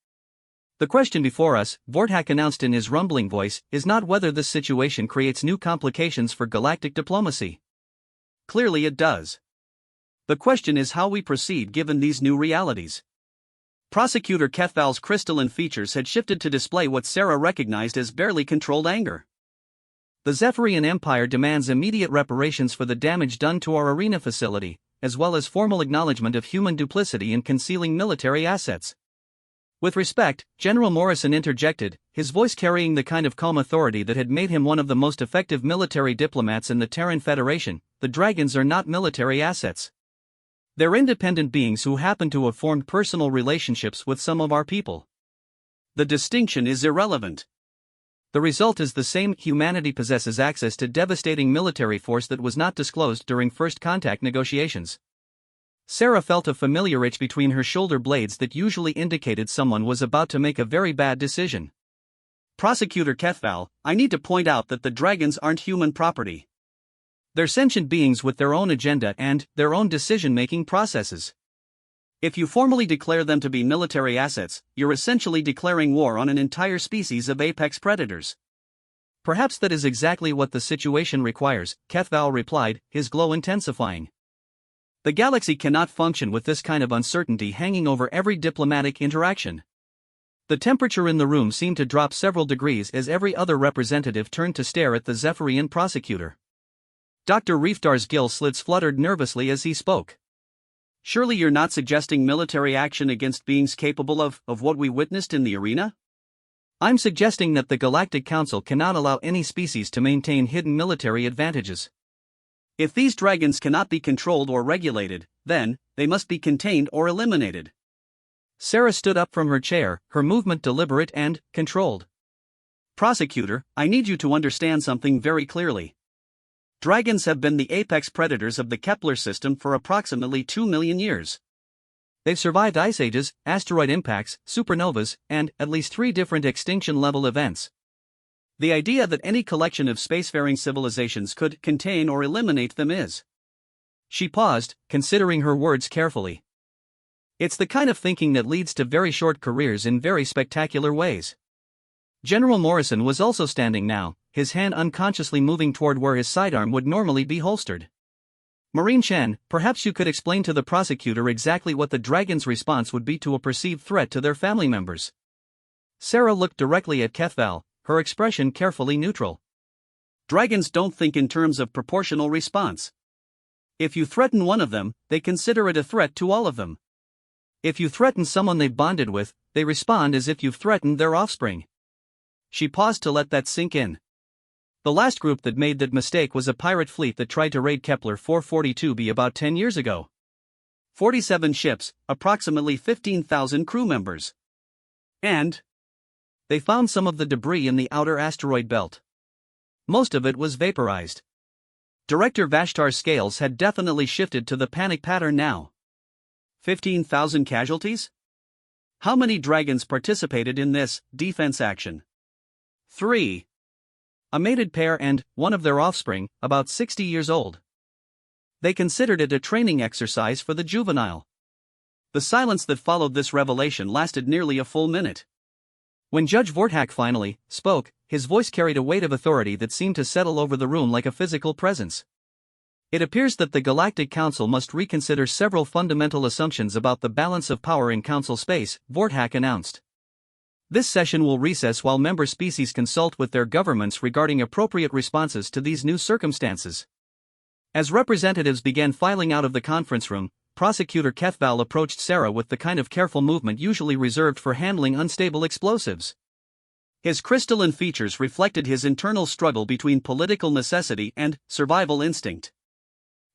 The question before us, Vorthak announced in his rumbling voice, is not whether this situation creates new complications for galactic diplomacy. Clearly it does. The question is how we proceed given these new realities. Prosecutor Kethval's crystalline features had shifted to display what Sarah recognized as barely controlled anger. The Zephyrian Empire demands immediate reparations for the damage done to our arena facility, as well as formal acknowledgement of human duplicity in concealing military assets. With respect, General Morrison interjected, his voice carrying the kind of calm authority that had made him one of the most effective military diplomats in the Terran Federation. The dragons are not military assets. They're independent beings who happen to have formed personal relationships with some of our people. The distinction is irrelevant. The result is the same: humanity possesses access to devastating military force that was not disclosed during first contact negotiations. Sarah felt a familiar itch between her shoulder blades that usually indicated someone was about to make a very bad decision. Prosecutor Kethval, I need to point out that the dragons aren't human property. They're sentient beings with their own agenda and their own decision-making processes. If you formally declare them to be military assets, you're essentially declaring war on an entire species of apex predators. Perhaps that is exactly what the situation requires, Kethval replied, his glow intensifying. The galaxy cannot function with this kind of uncertainty hanging over every diplomatic interaction. The temperature in the room seemed to drop several degrees as every other representative turned to stare at the Zephyrian prosecutor. Dr. Reefdar's gill slits fluttered nervously as he spoke. Surely you're not suggesting military action against beings capable of what we witnessed in the arena? I'm suggesting that the Galactic Council cannot allow any species to maintain hidden military advantages. If these dragons cannot be controlled or regulated, then they must be contained or eliminated. Sarah stood up from her chair, her movement deliberate and controlled. Prosecutor, I need you to understand something very clearly. Dragons have been the apex predators of the Kepler system for approximately 2 million years. They've survived ice ages, asteroid impacts, supernovas, and at least 3 different extinction-level events. The idea that any collection of spacefaring civilizations could contain or eliminate them is. She paused, considering her words carefully. It's the kind of thinking that leads to very short careers in very spectacular ways. General Morrison was also standing now, his hand unconsciously moving toward where his sidearm would normally be holstered. Marine Chen, perhaps you could explain to the prosecutor exactly what the dragon's response would be to a perceived threat to their family members. Sarah looked directly at Kethval, her expression carefully neutral. Dragons don't think in terms of proportional response. If you threaten one of them, they consider it a threat to all of them. If you threaten someone they've bonded with, they respond as if you've threatened their offspring. She paused to let that sink in. The last group that made that mistake was a pirate fleet that tried to raid Kepler 442b about 10 years ago. 47 ships, approximately 15,000 crew members. And they found some of the debris in the outer asteroid belt. Most of it was vaporized. Director Vashtar's scales had definitely shifted to the panic pattern now. 15,000 casualties? How many dragons participated in this defense action? 3. A mated pair and one of their offspring, about 60 years old. They considered it a training exercise for the juvenile. The silence that followed this revelation lasted nearly a full minute. When Judge Vortak finally spoke, his voice carried a weight of authority that seemed to settle over the room like a physical presence. It appears that the Galactic Council must reconsider several fundamental assumptions about the balance of power in Council space, Vortak announced. This session will recess while member species consult with their governments regarding appropriate responses to these new circumstances. As representatives began filing out of the conference room, Prosecutor Kethval approached Sarah with the kind of careful movement usually reserved for handling unstable explosives. His crystalline features reflected his internal struggle between political necessity and survival instinct.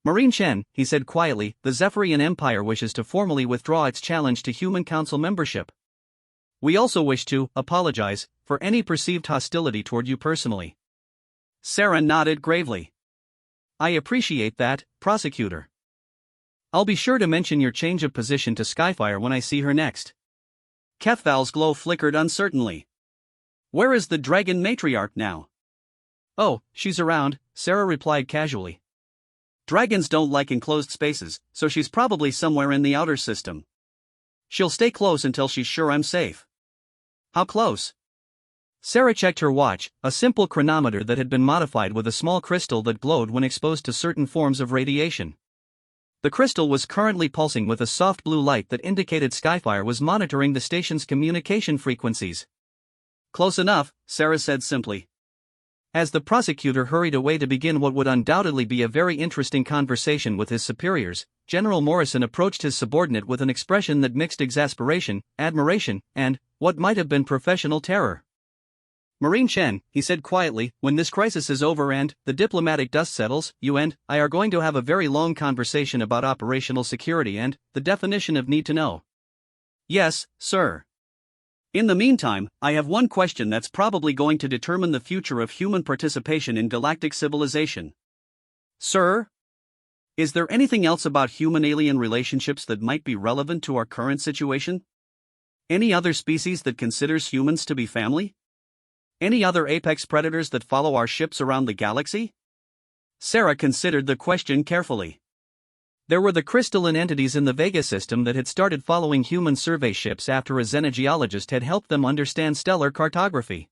Marine Chen, he said quietly, the Zephyrian Empire wishes to formally withdraw its challenge to Human Council membership. We also wish to apologize for any perceived hostility toward you personally. Sarah nodded gravely. I appreciate that, Prosecutor. I'll be sure to mention your change of position to Skyfire when I see her next. Kethval's glow flickered uncertainly. Where is the dragon matriarch now? Oh, she's around, Sarah replied casually. Dragons don't like enclosed spaces, so she's probably somewhere in the outer system. She'll stay close until she's sure I'm safe. How close? Sarah checked her watch, a simple chronometer that had been modified with a small crystal that glowed when exposed to certain forms of radiation. The crystal was currently pulsing with a soft blue light that indicated Skyfire was monitoring the station's communication frequencies. Close enough, Sarah said simply. As the prosecutor hurried away to begin what would undoubtedly be a very interesting conversation with his superiors, General Morrison approached his subordinate with an expression that mixed exasperation, admiration, and what might have been professional terror. Marine Chen, he said quietly, when this crisis is over and the diplomatic dust settles, you and I are going to have a very long conversation about operational security and the definition of need to know. Yes, sir. In the meantime, I have one question that's probably going to determine the future of human participation in galactic civilization. Sir? Is there anything else about human-alien relationships that might be relevant to our current situation? Any other species that considers humans to be family? Any other apex predators that follow our ships around the galaxy? Sarah considered the question carefully. There were the crystalline entities in the Vega system that had started following human survey ships after a xenogeologist had helped them understand stellar cartography.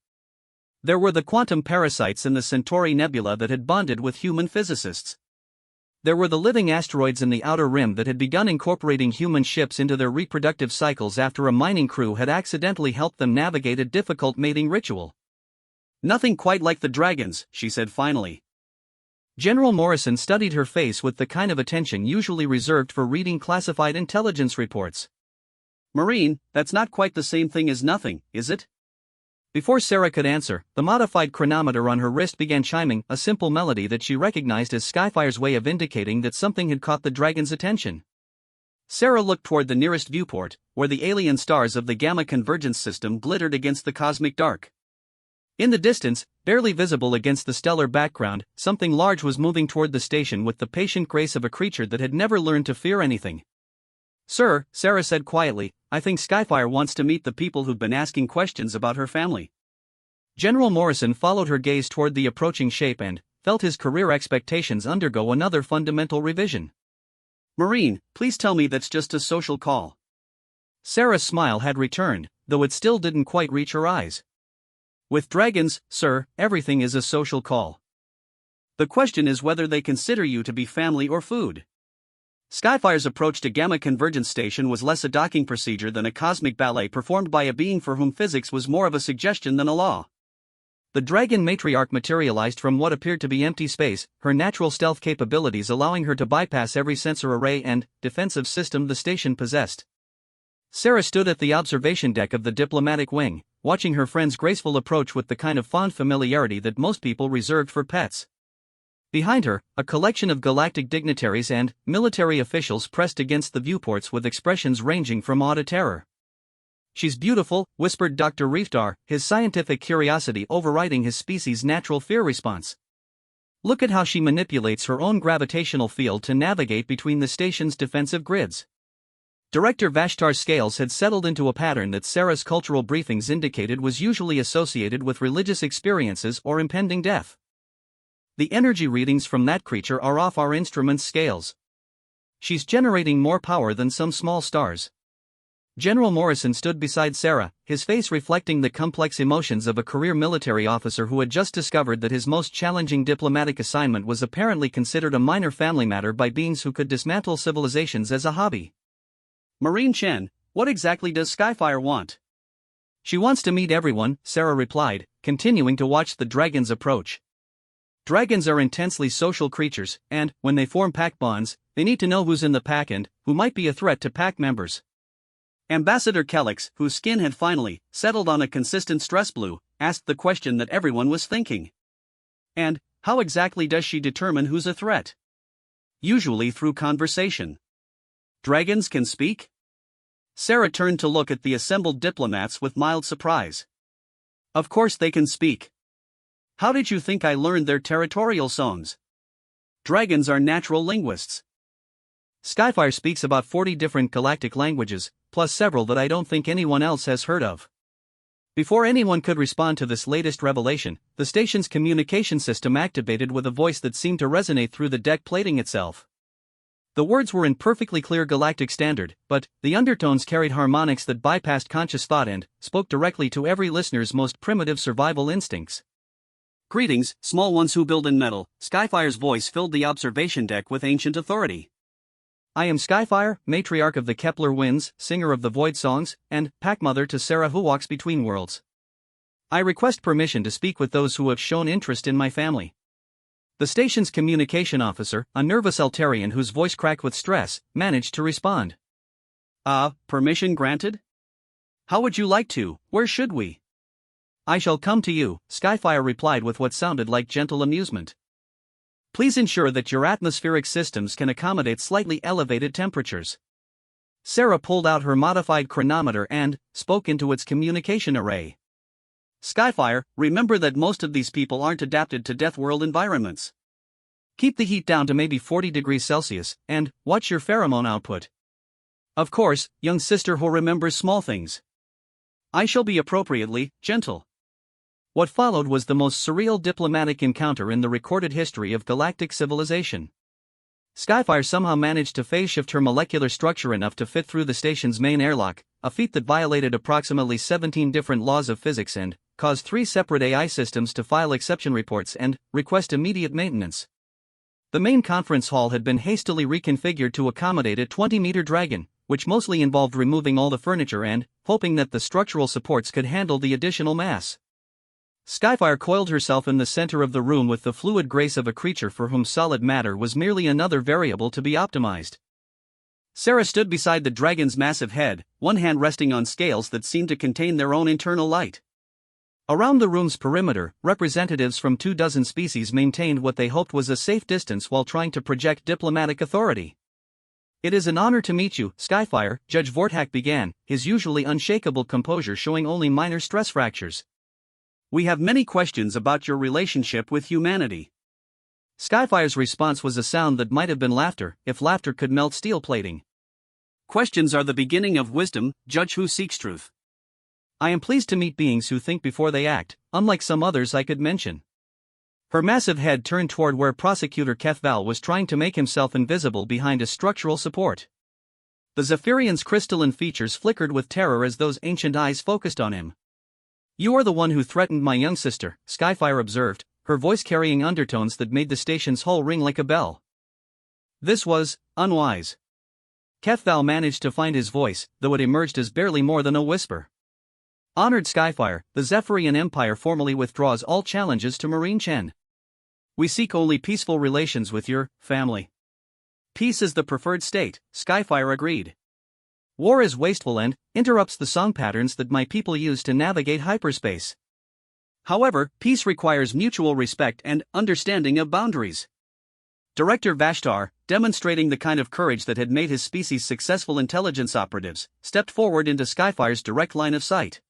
There were the quantum parasites in the Centauri Nebula that had bonded with human physicists. There were the living asteroids in the outer rim that had begun incorporating human ships into their reproductive cycles after a mining crew had accidentally helped them navigate a difficult mating ritual. Nothing quite like the dragons, she said finally. General Morrison studied her face with the kind of attention usually reserved for reading classified intelligence reports. Marine, that's not quite the same thing as nothing, is it? Before Sarah could answer, the modified chronometer on her wrist began chiming, a simple melody that she recognized as Skyfire's way of indicating that something had caught the dragon's attention. Sarah looked toward the nearest viewport, where the alien stars of the Gamma Convergence system glittered against the cosmic dark. In the distance, barely visible against the stellar background, something large was moving toward the station with the patient grace of a creature that had never learned to fear anything. Sir, Sarah said quietly, I think Skyfire wants to meet the people who've been asking questions about her family. General Morrison followed her gaze toward the approaching shape and felt his career expectations undergo another fundamental revision. Marine, please tell me that's just a social call. Sarah's smile had returned, though it still didn't quite reach her eyes. With dragons, sir, everything is a social call. The question is whether they consider you to be family or food. Skyfire's approach to Gamma Convergence Station was less a docking procedure than a cosmic ballet performed by a being for whom physics was more of a suggestion than a law. The dragon matriarch materialized from what appeared to be empty space, her natural stealth capabilities allowing her to bypass every sensor array and defensive system the station possessed. Sarah stood at the observation deck of the diplomatic wing, watching her friend's graceful approach with the kind of fond familiarity that most people reserved for pets. Behind her, a collection of galactic dignitaries and military officials pressed against the viewports with expressions ranging from awe to terror. "She's beautiful," whispered Dr. Reefdar, his scientific curiosity overriding his species' natural fear response. "Look at how she manipulates her own gravitational field to navigate between the station's defensive grids." Director Vashtar's scales had settled into a pattern that Sarah's cultural briefings indicated was usually associated with religious experiences or impending death. "The energy readings from that creature are off our instrument's scales. She's generating more power than some small stars." General Morrison stood beside Sarah, his face reflecting the complex emotions of a career military officer who had just discovered that his most challenging diplomatic assignment was apparently considered a minor family matter by beings who could dismantle civilizations as a hobby. "Marine Chen, what exactly does Skyfire want?" "She wants to meet everyone," Sarah replied, continuing to watch the dragons approach. Dragons are intensely social creatures, and, when they form pack bonds, they need to know who's in the pack and who might be a threat to pack members. Ambassador Kellix, whose skin had finally settled on a consistent stress blue, asked the question that everyone was thinking. "And how exactly does she determine who's a threat?" "Usually through conversation." "Dragons can speak?" Sarah turned to look at the assembled diplomats with mild surprise. "Of course they can speak. How did you think I learned their territorial songs? Dragons are natural linguists. Skyfire speaks about 40 different galactic languages, plus several that I don't think anyone else has heard of." Before anyone could respond to this latest revelation, the station's communication system activated with a voice that seemed to resonate through the deck plating itself. The words were in perfectly clear galactic standard, but the undertones carried harmonics that bypassed conscious thought and spoke directly to every listener's most primitive survival instincts. "Greetings, small ones who build in metal." Skyfire's voice filled the observation deck with ancient authority. "I am Skyfire, matriarch of the Kepler Winds, singer of the Void Songs, and packmother to Sarah who walks between worlds. I request permission to speak with those who have shown interest in my family." The station's communication officer, a nervous Altarian whose voice cracked with stress, managed to respond. Permission granted? How would you like to? Where should we?" "I shall come to you," Skyfire replied with what sounded like gentle amusement. "Please ensure that your atmospheric systems can accommodate slightly elevated temperatures." Sarah pulled out her modified chronometer and spoke into its communication array. "Skyfire, remember that most of these people aren't adapted to Death World environments. Keep the heat down to maybe 40 degrees Celsius, and watch your pheromone output. Of course, young sister who remembers small things. I shall be appropriately gentle." What followed was the most surreal diplomatic encounter in the recorded history of galactic civilization. Skyfire somehow managed to phase shift her molecular structure enough to fit through the station's main airlock, a feat that violated approximately 17 different laws of physics and caused 3 separate AI systems to file exception reports and request immediate maintenance. The main conference hall had been hastily reconfigured to accommodate a 20-meter dragon, which mostly involved removing all the furniture and hoping that the structural supports could handle the additional mass. Skyfire coiled herself in the center of the room with the fluid grace of a creature for whom solid matter was merely another variable to be optimized. Sarah stood beside the dragon's massive head, one hand resting on scales that seemed to contain their own internal light. Around the room's perimeter, representatives from 24 species maintained what they hoped was a safe distance while trying to project diplomatic authority. "It is an honor to meet you, Skyfire," Judge Vortak began, his usually unshakable composure showing only minor stress fractures. "We have many questions about your relationship with humanity." Skyfire's response was a sound that might have been laughter, if laughter could melt steel plating. "Questions are the beginning of wisdom, judge who seeks truth. I am pleased to meet beings who think before they act, unlike some others I could mention." Her massive head turned toward where Prosecutor Kethval was trying to make himself invisible behind a structural support. The Zephyrian's crystalline features flickered with terror as those ancient eyes focused on him. "You are the one who threatened my young sister," Skyfire observed, her voice carrying undertones that made the station's hull ring like a bell. "This was unwise." Kethval managed to find his voice, though it emerged as barely more than a whisper. "Honored Skyfire, the Zephyrian Empire formally withdraws all challenges to Marine Chen. We seek only peaceful relations with your family." "Peace is the preferred state," Skyfire agreed. "War is wasteful and interrupts the song patterns that my people use to navigate hyperspace. However, peace requires mutual respect and understanding of boundaries." Director Vashtar, demonstrating the kind of courage that had made his species successful intelligence operatives, stepped forward into Sci-Fi's direct line of sight.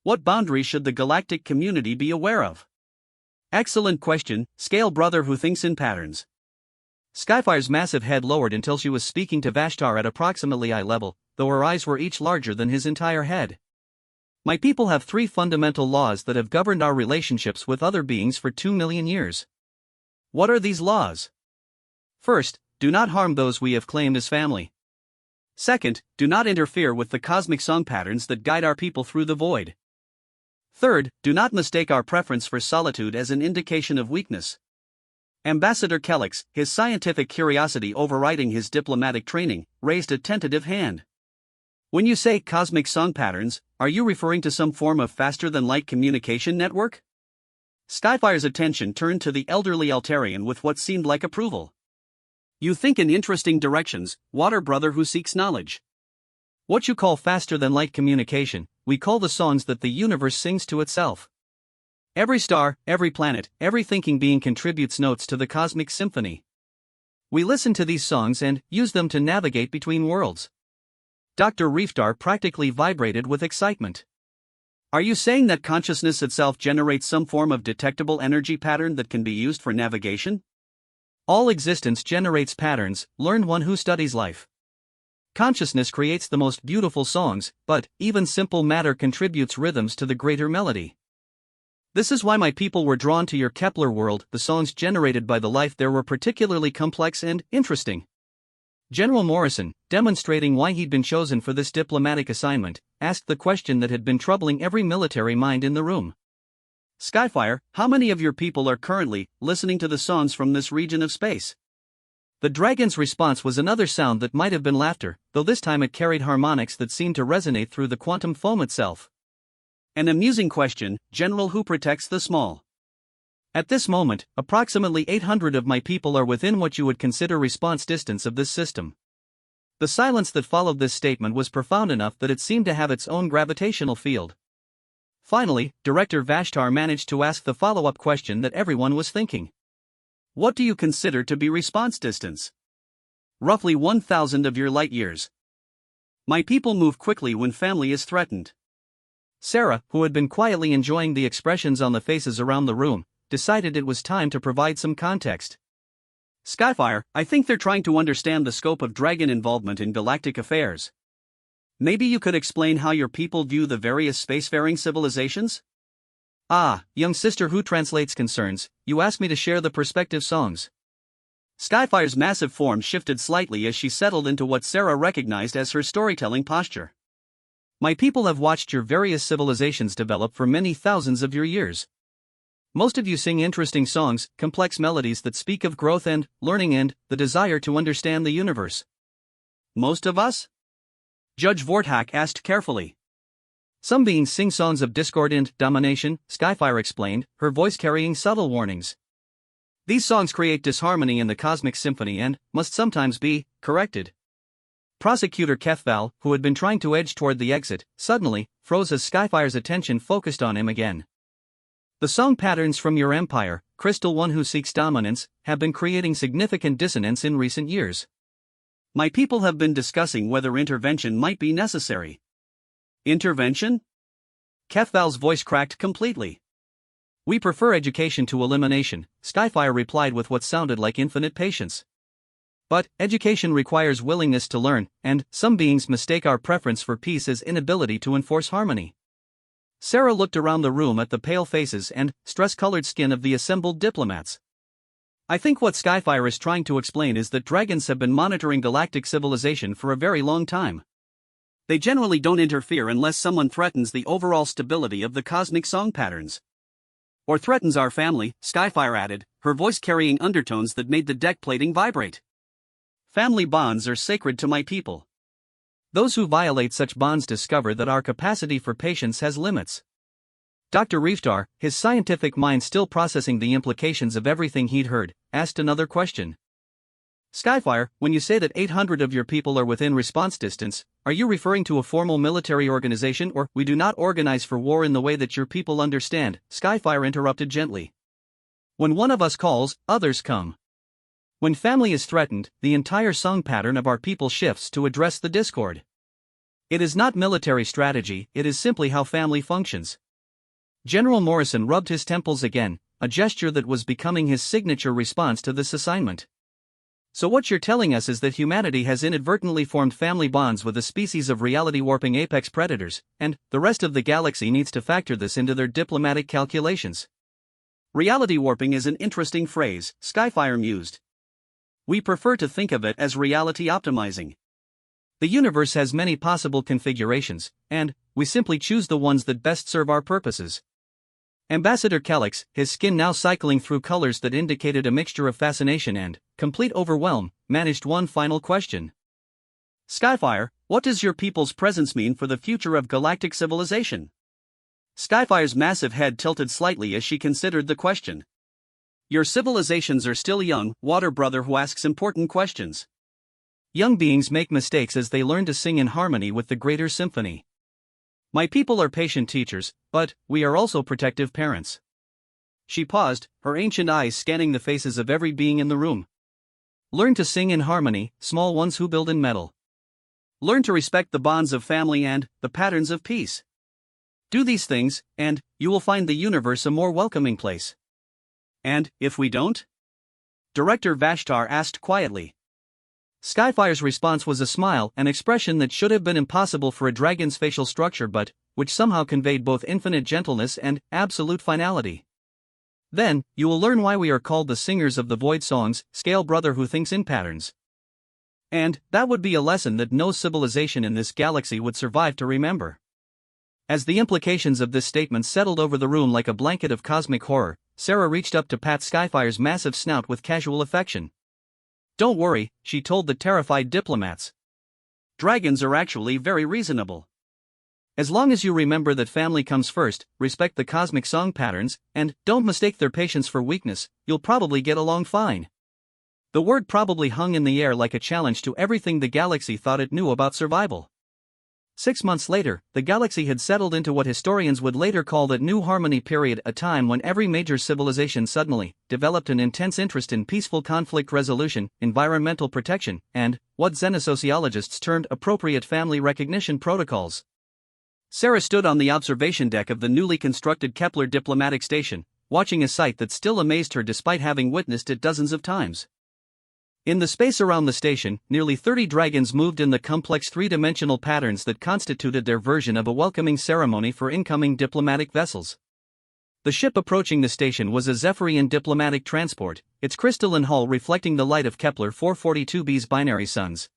What boundaries should the galactic community be aware of? Excellent question, Scale Brother who thinks in patterns. Sci-Fi's massive head lowered until she was speaking to Vashtar at approximately eye level, though her eyes were each larger than his entire head. My people have 3 fundamental laws that have governed our relationships with other beings for 2 million years. What are these laws? First, do not harm those we have claimed as family. Second, do not interfere with the cosmic song patterns that guide our people through the void. Third, do not mistake our preference for solitude as an indication of weakness. Ambassador Kellix, his scientific curiosity overriding his diplomatic training, raised a tentative hand. When you say cosmic song patterns, are you referring to some form of faster-than-light communication network? Sci-Fi's attention turned to the elderly Altarian with what seemed like approval. You think in interesting directions, Water Brother who seeks knowledge. What you call faster-than-light communication, we call the songs that the universe sings to itself. Every star, every planet, every thinking being contributes notes to the cosmic symphony. We listen to these songs and use them to navigate between worlds. Dr. Reefdar practically vibrated with excitement. Are you saying that consciousness itself generates some form of detectable energy pattern that can be used for navigation? All existence generates patterns, learned one who studies life. Consciousness creates the most beautiful songs, but even simple matter contributes rhythms to the greater melody. This is why my people were drawn to your Kepler world. The songs generated by the life there were particularly complex and interesting. General Morrison, demonstrating why he'd been chosen for this diplomatic assignment, asked the question that had been troubling every military mind in the room. Skyfire, how many of your people are currently listening to the songs from this region of space? The dragon's response was another sound that might have been laughter, though this time it carried harmonics that seemed to resonate through the quantum foam itself. An amusing question, General who protects the small. At this moment, approximately 800 of my people are within what you would consider response distance of this system. The silence that followed this statement was profound enough that it seemed to have its own gravitational field. Finally, Director Vashtar managed to ask the follow-up question that everyone was thinking. What do you consider to be response distance? Roughly 1,000 of your light years. My people move quickly when family is threatened. Sarah, who had been quietly enjoying the expressions on the faces around the room, decided it was time to provide some context. Skyfire, I think they're trying to understand the scope of dragon involvement in galactic affairs. Maybe you could explain how your people view the various spacefaring civilizations? Ah, young sister who translates concerns, you asked me to share the perspective songs. Skyfire's massive form shifted slightly as she settled into what Sarah recognized as her storytelling posture. My people have watched your various civilizations develop for many thousands of your years. Most of you sing interesting songs, complex melodies that speak of growth and learning and the desire to understand the universe. Most of us? Judge Vorthak asked carefully. Some beings sing songs of discord and domination, Skyfire explained, her voice carrying subtle warnings. These songs create disharmony in the cosmic symphony and must sometimes be corrected. Prosecutor Kethval, who had been trying to edge toward the exit, suddenly froze as Skyfire's attention focused on him again. The song patterns from your empire, Crystal One who seeks dominance, have been creating significant dissonance in recent years. My people have been discussing whether intervention might be necessary. Intervention? Kethval's voice cracked completely. We prefer education to elimination, Skyfire replied with what sounded like infinite patience. But education requires willingness to learn, and some beings mistake our preference for peace as inability to enforce harmony. Sarah looked around the room at the pale faces and stress-colored skin of the assembled diplomats. I think what Skyfire is trying to explain is that dragons have been monitoring galactic civilization for a very long time. They generally don't interfere unless someone threatens the overall stability of the cosmic song patterns. Or threatens our family, Skyfire added, her voice carrying undertones that made the deck plating vibrate. Family bonds are sacred to my people. Those who violate such bonds discover that our capacity for patience has limits. Dr. Reefdar, his scientific mind still processing the implications of everything he'd heard, asked another question. Skyfire, when you say that 800 of your people are within response distance, are you referring to a formal military organization or we do not organize for war in the way that your people understand? Skyfire interrupted gently. When one of us calls, others come. When family is threatened, the entire song pattern of our people shifts to address the discord. It is not military strategy, it is simply how family functions. General Morrison rubbed his temples again, a gesture that was becoming his signature response to this assignment. So what you're telling us is that humanity has inadvertently formed family bonds with a species of reality-warping apex predators, and the rest of the galaxy needs to factor this into their diplomatic calculations. Reality warping is an interesting phrase, Sci-Fi mused. We prefer to think of it as reality optimizing. The universe has many possible configurations, and we simply choose the ones that best serve our purposes. Ambassador Kellex, his skin now cycling through colors that indicated a mixture of fascination and complete overwhelm, managed one final question. Skyfire, what does your people's presence mean for the future of galactic civilization? Skyfire's massive head tilted slightly as she considered the question. Your civilizations are still young, water brother who asks important questions. Young beings make mistakes as they learn to sing in harmony with the greater symphony. My people are patient teachers, but we are also protective parents. She paused, her ancient eyes scanning the faces of every being in the room. Learn to sing in harmony, small ones who build in metal. Learn to respect the bonds of family and the patterns of peace. Do these things, and you will find the universe a more welcoming place. And if we don't? Director Vashtar asked quietly. Skyfire's response was a smile, an expression that should have been impossible for a dragon's facial structure but which somehow conveyed both infinite gentleness and absolute finality. Then, you will learn why we are called the singers of the void songs, scale brother who thinks in patterns. And that would be a lesson that no civilization in this galaxy would survive to remember. As the implications of this statement settled over the room like a blanket of cosmic horror, Sarah reached up to pat Skyfire's massive snout with casual affection. Don't worry, she told the terrified diplomats. Dragons are actually very reasonable. As long as you remember that family comes first, respect the cosmic song patterns, and don't mistake their patience for weakness, you'll probably get along fine. The word probably hung in the air like a challenge to everything the galaxy thought it knew about survival. 6 months later, the galaxy had settled into what historians would later call the New Harmony period, a time when every major civilization suddenly developed an intense interest in peaceful conflict resolution, environmental protection, and what xenosociologists termed appropriate family recognition protocols. Sarah stood on the observation deck of the newly constructed Kepler diplomatic station, watching a sight that still amazed her despite having witnessed it dozens of times. In the space around the station, nearly 30 dragons moved in the complex three-dimensional patterns that constituted their version of a welcoming ceremony for incoming diplomatic vessels. The ship approaching the station was a Zephyrian diplomatic transport, its crystalline hull reflecting the light of Kepler 442b's binary suns.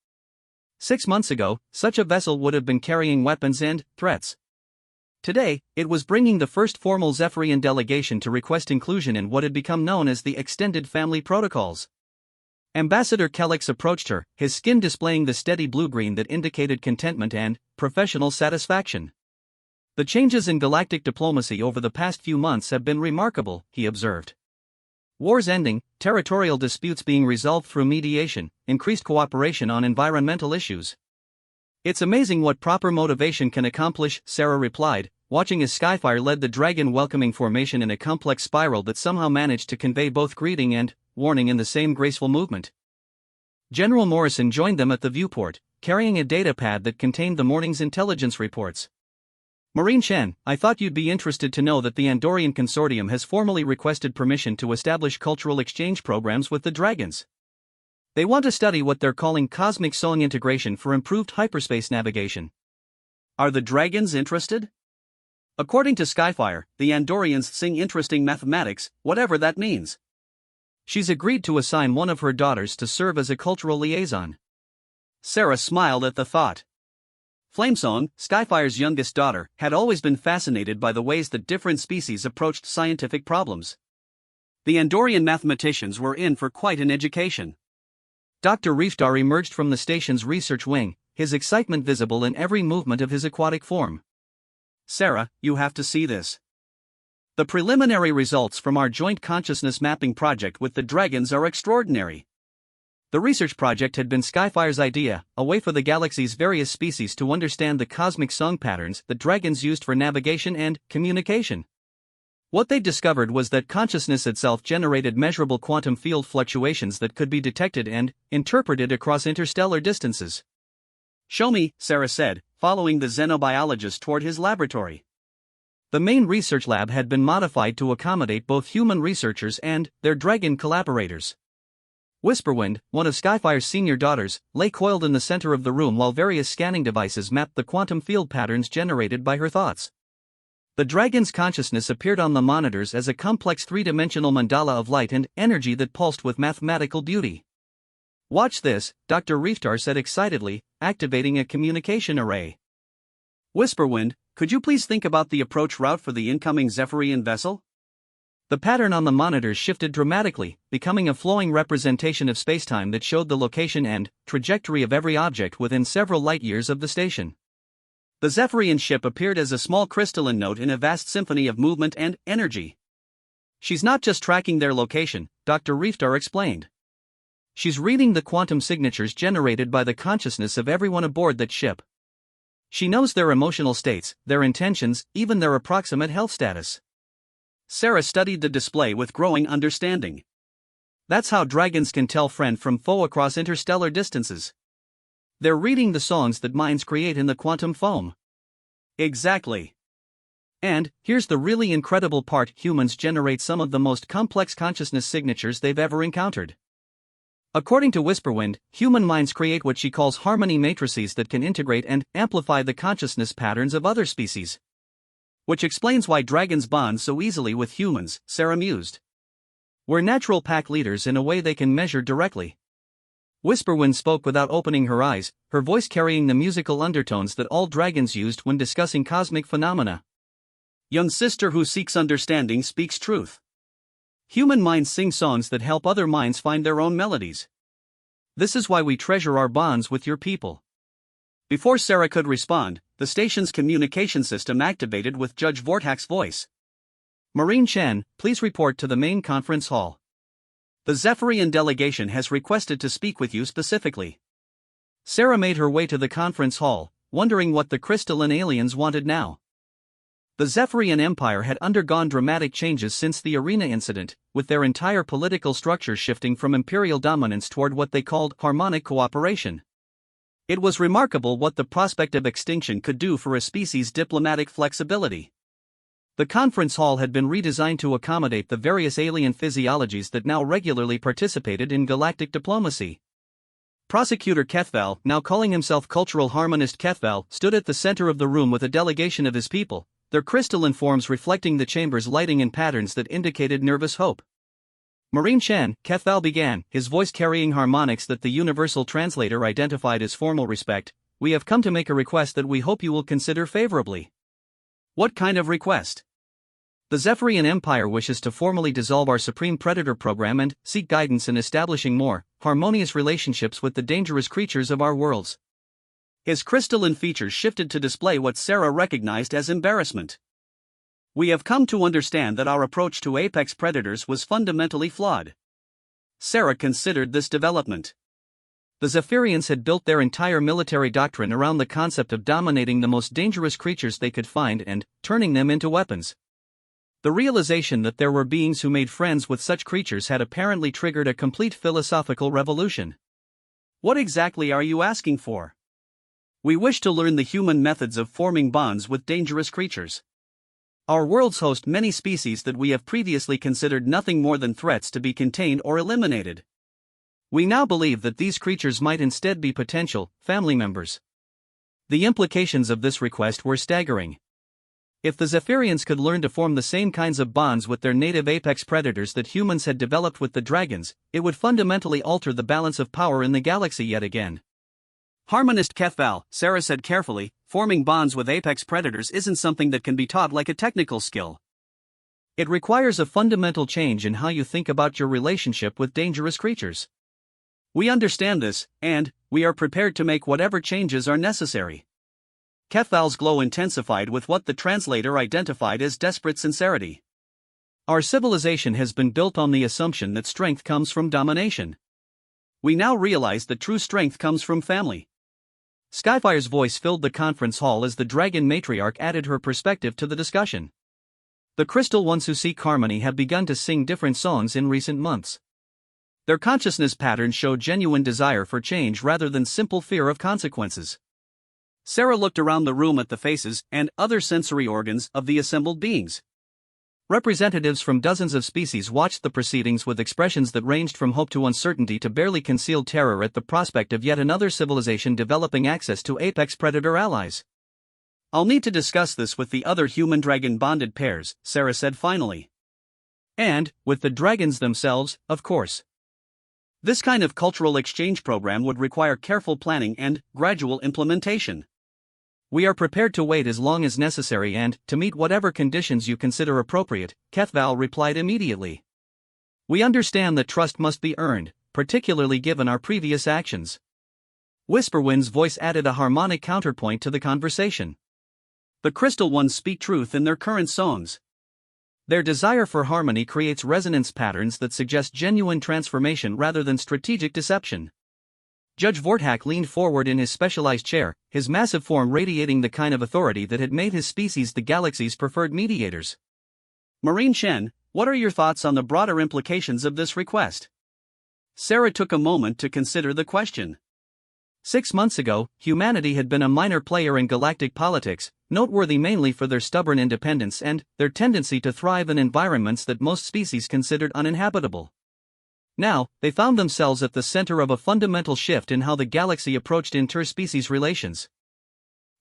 6 months ago, such a vessel would have been carrying weapons and threats. Today, it was bringing the first formal Zephyrian delegation to request inclusion in what had become known as the Extended Family Protocols. Ambassador Kellex approached her, his skin displaying the steady blue-green that indicated contentment and professional satisfaction. The changes in galactic diplomacy over the past few months have been remarkable, he observed. Wars ending, territorial disputes being resolved through mediation, increased cooperation on environmental issues. It's amazing what proper motivation can accomplish, Sarah replied, watching as Skyfire led the dragon welcoming formation in a complex spiral that somehow managed to convey both greeting and warning in the same graceful movement. General Morrison joined them at the viewport, carrying a data pad that contained the morning's intelligence reports. Marine Shen, I thought you'd be interested to know that the Andorian Consortium has formally requested permission to establish cultural exchange programs with the dragons. They want to study what they're calling cosmic song integration for improved hyperspace navigation. Are the dragons interested? According to Skyfire, the Andorians sing interesting mathematics, whatever that means. She's agreed to assign one of her daughters to serve as a cultural liaison. Sarah smiled at the thought. Flamesong, Skyfire's youngest daughter, had always been fascinated by the ways that different species approached scientific problems. The Andorian mathematicians were in for quite an education. Dr. Reefdar emerged from the station's research wing, his excitement visible in every movement of his aquatic form. Sarah, you have to see this. The preliminary results from our joint consciousness mapping project with the dragons are extraordinary. The research project had been Skyfire's idea, a way for the galaxy's various species to understand the cosmic song patterns that dragons used for navigation and communication. What they discovered was that consciousness itself generated measurable quantum field fluctuations that could be detected and interpreted across interstellar distances. "Show me," Sarah said, following the xenobiologist toward his laboratory. The main research lab had been modified to accommodate both human researchers and their dragon collaborators. Whisperwind, one of Sci-Fi's senior daughters, lay coiled in the center of the room while various scanning devices mapped the quantum field patterns generated by her thoughts. The dragon's consciousness appeared on the monitors as a complex three-dimensional mandala of light and energy that pulsed with mathematical beauty. "Watch this," Dr. Riftar said excitedly, activating a communication array. "Whisperwind, could you please think about the approach route for the incoming Zephyrian vessel?" The pattern on the monitors shifted dramatically, becoming a flowing representation of spacetime that showed the location and trajectory of every object within several light-years of the station. The Zephyrian ship appeared as a small crystalline note in a vast symphony of movement and energy. "She's not just tracking their location," Dr. Riftar explained. "She's reading the quantum signatures generated by the consciousness of everyone aboard that ship. She knows their emotional states, their intentions, even their approximate health status." Sarah studied the display with growing understanding. "That's how dragons can tell friend from foe across interstellar distances. They're reading the songs that minds create in the quantum foam." "Exactly. And here's the really incredible part: humans generate some of the most complex consciousness signatures they've ever encountered. According to Whisperwind, human minds create what she calls harmony matrices that can integrate and amplify the consciousness patterns of other species. Which explains why dragons bond so easily with humans," Sarah mused. "We're natural pack leaders in a way they can measure directly." Whisperwind spoke without opening her eyes, her voice carrying the musical undertones that all dragons used when discussing cosmic phenomena. "Young sister who seeks understanding speaks truth. Human minds sing songs that help other minds find their own melodies. This is why we treasure our bonds with your people." Before Sarah could respond, the station's communication system activated with Judge Vortak's voice. "Marine Chen, please report to the main conference hall. The Zephyrian delegation has requested to speak with you specifically." Sarah made her way to the conference hall, wondering what the crystalline aliens wanted now. The Zephyrian Empire had undergone dramatic changes since the arena incident, with their entire political structure shifting from imperial dominance toward what they called harmonic cooperation. It was remarkable what the prospect of extinction could do for a species' diplomatic flexibility. The conference hall had been redesigned to accommodate the various alien physiologies that now regularly participated in galactic diplomacy. Prosecutor Kethval, now calling himself Cultural Harmonist Kethval, stood at the center of the room with a delegation of his people, their crystalline forms reflecting the chamber's lighting in patterns that indicated nervous hope. "Marine Chen," Kethval began, his voice carrying harmonics that the universal translator identified as formal respect, "we have come to make a request that we hope you will consider favorably." "What kind of request?" "The Zephyrian Empire wishes to formally dissolve our Supreme Predator program and seek guidance in establishing more harmonious relationships with the dangerous creatures of our worlds." His crystalline features shifted to display what Sarah recognized as embarrassment. "We have come to understand that our approach to apex predators was fundamentally flawed." Sarah considered this development. The Zephyrians had built their entire military doctrine around the concept of dominating the most dangerous creatures they could find and turning them into weapons. The realization that there were beings who made friends with such creatures had apparently triggered a complete philosophical revolution. "What exactly are you asking for?" "We wish to learn the human methods of forming bonds with dangerous creatures. Our worlds host many species that we have previously considered nothing more than threats to be contained or eliminated. We now believe that these creatures might instead be potential family members." The implications of this request were staggering. If the Zephyrians could learn to form the same kinds of bonds with their native apex predators that humans had developed with the dragons, it would fundamentally alter the balance of power in the galaxy yet again. "Harmonist Kethval," Sarah said carefully, "forming bonds with apex predators isn't something that can be taught like a technical skill. It requires a fundamental change in how you think about your relationship with dangerous creatures." "We understand this, and we are prepared to make whatever changes are necessary." Kethval's glow intensified with what the translator identified as desperate sincerity. "Our civilization has been built on the assumption that strength comes from domination. We now realize that true strength comes from family." Skyfire's voice filled the conference hall as the dragon matriarch added her perspective to the discussion. The crystal ones who seek harmony have begun to sing different songs in recent months. Their consciousness patterns show genuine desire for change rather than simple fear of consequences. Sarah looked around the room at the faces and other sensory organs of the assembled beings. Representatives from dozens of species watched the proceedings with expressions that ranged from hope to uncertainty to barely concealed terror at the prospect of yet another civilization developing access to apex predator allies. "I'll need to discuss this with the other human-dragon bonded pairs," Sarah said finally. "And with the dragons themselves, of course. This kind of cultural exchange program would require careful planning and gradual implementation." "We are prepared to wait as long as necessary and to meet whatever conditions you consider appropriate," Kethval replied immediately. "We understand that trust must be earned, particularly given our previous actions." Whisperwind's voice added a harmonic counterpoint to the conversation. "The crystal ones speak truth in their current songs. Their desire for harmony creates resonance patterns that suggest genuine transformation rather than strategic deception." Judge Vortak leaned forward in his specialized chair, his massive form radiating the kind of authority that had made his species the galaxy's preferred mediators. "Marine Shen, what are your thoughts on the broader implications of this request?" Sarah took a moment to consider the question. 6 months ago, humanity had been a minor player in galactic politics, noteworthy mainly for their stubborn independence and their tendency to thrive in environments that most species considered uninhabitable. Now, they found themselves at the center of a fundamental shift in how the galaxy approached interspecies relations.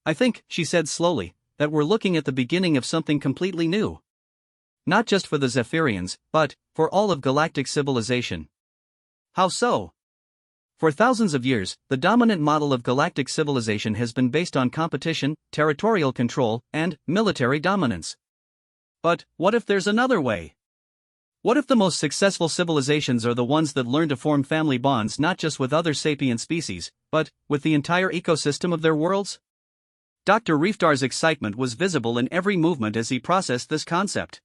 "I think," she said slowly, "that we're looking at the beginning of something completely new. Not just for the Zephyrians, but for all of galactic civilization." "How so?" "For thousands of years, the dominant model of galactic civilization has been based on competition, territorial control, and military dominance. But what if there's another way? What if the most successful civilizations are the ones that learn to form family bonds not just with other sapient species, but with the entire ecosystem of their worlds?" Dr. Reefdar's excitement was visible in every movement as he processed this concept.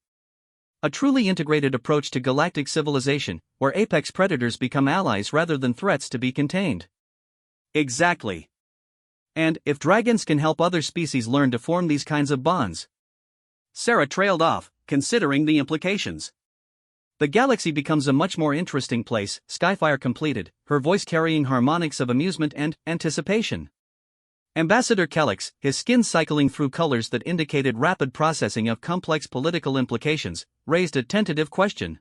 A truly integrated approach to galactic civilization, where apex predators become allies rather than threats to be contained. Exactly. And if dragons can help other species learn to form these kinds of bonds? Sarah trailed off, considering the implications. "The galaxy becomes a much more interesting place," Sci-Fi completed, her voice carrying harmonics of amusement and anticipation. Ambassador Kellex, his skin cycling through colors that indicated rapid processing of complex political implications, raised a tentative question.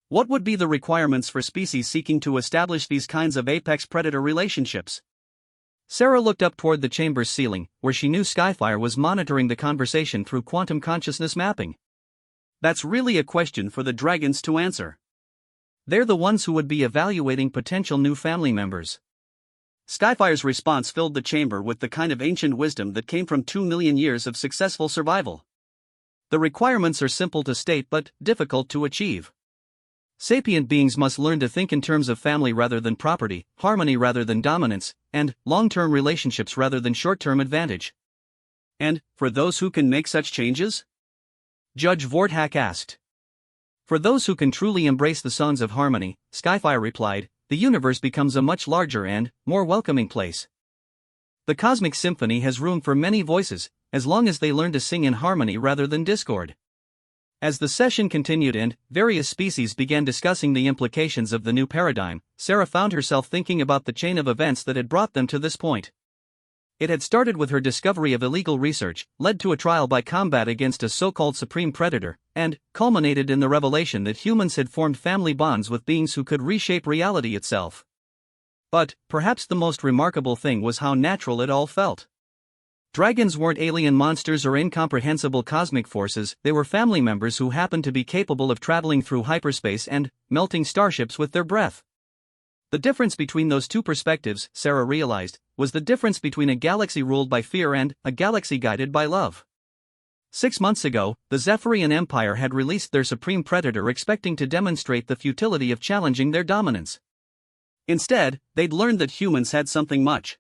"What would be the requirements for species seeking to establish these kinds of apex-predator relationships?" Sarah looked up toward the chamber's ceiling, where she knew Skyfire was monitoring the conversation through quantum consciousness mapping. "That's really a question for the dragons to answer. They're the ones who would be evaluating potential new family members." Skyfire's response filled the chamber with the kind of ancient wisdom that came from 2 million years of successful survival. "The requirements are simple to state but difficult to achieve. Sapient beings must learn to think in terms of family rather than property, harmony rather than dominance, and long-term relationships rather than short-term advantage." "And for those who can make such changes?" Judge Vortak asked. "For those who can truly embrace the songs of harmony," Skyfire replied, "the universe becomes a much larger and more welcoming place. The cosmic symphony has room for many voices, as long as they learn to sing in harmony rather than discord." As the session continued and various species began discussing the implications of the new paradigm, Sarah found herself thinking about the chain of events that had brought them to this point. It had started with her discovery of illegal research, led to a trial by combat against a so-called supreme predator, and culminated in the revelation that humans had formed family bonds with beings who could reshape reality itself. But perhaps the most remarkable thing was how natural it all felt. Dragons weren't alien monsters or incomprehensible cosmic forces, they were family members who happened to be capable of traveling through hyperspace and melting starships with their breath. The difference between those two perspectives, Sarah realized, was the difference between a galaxy ruled by fear and a galaxy guided by love. 6 months ago, the Zephyrian Empire had released their supreme predator expecting to demonstrate the futility of challenging their dominance. Instead, they'd learned that humans had something much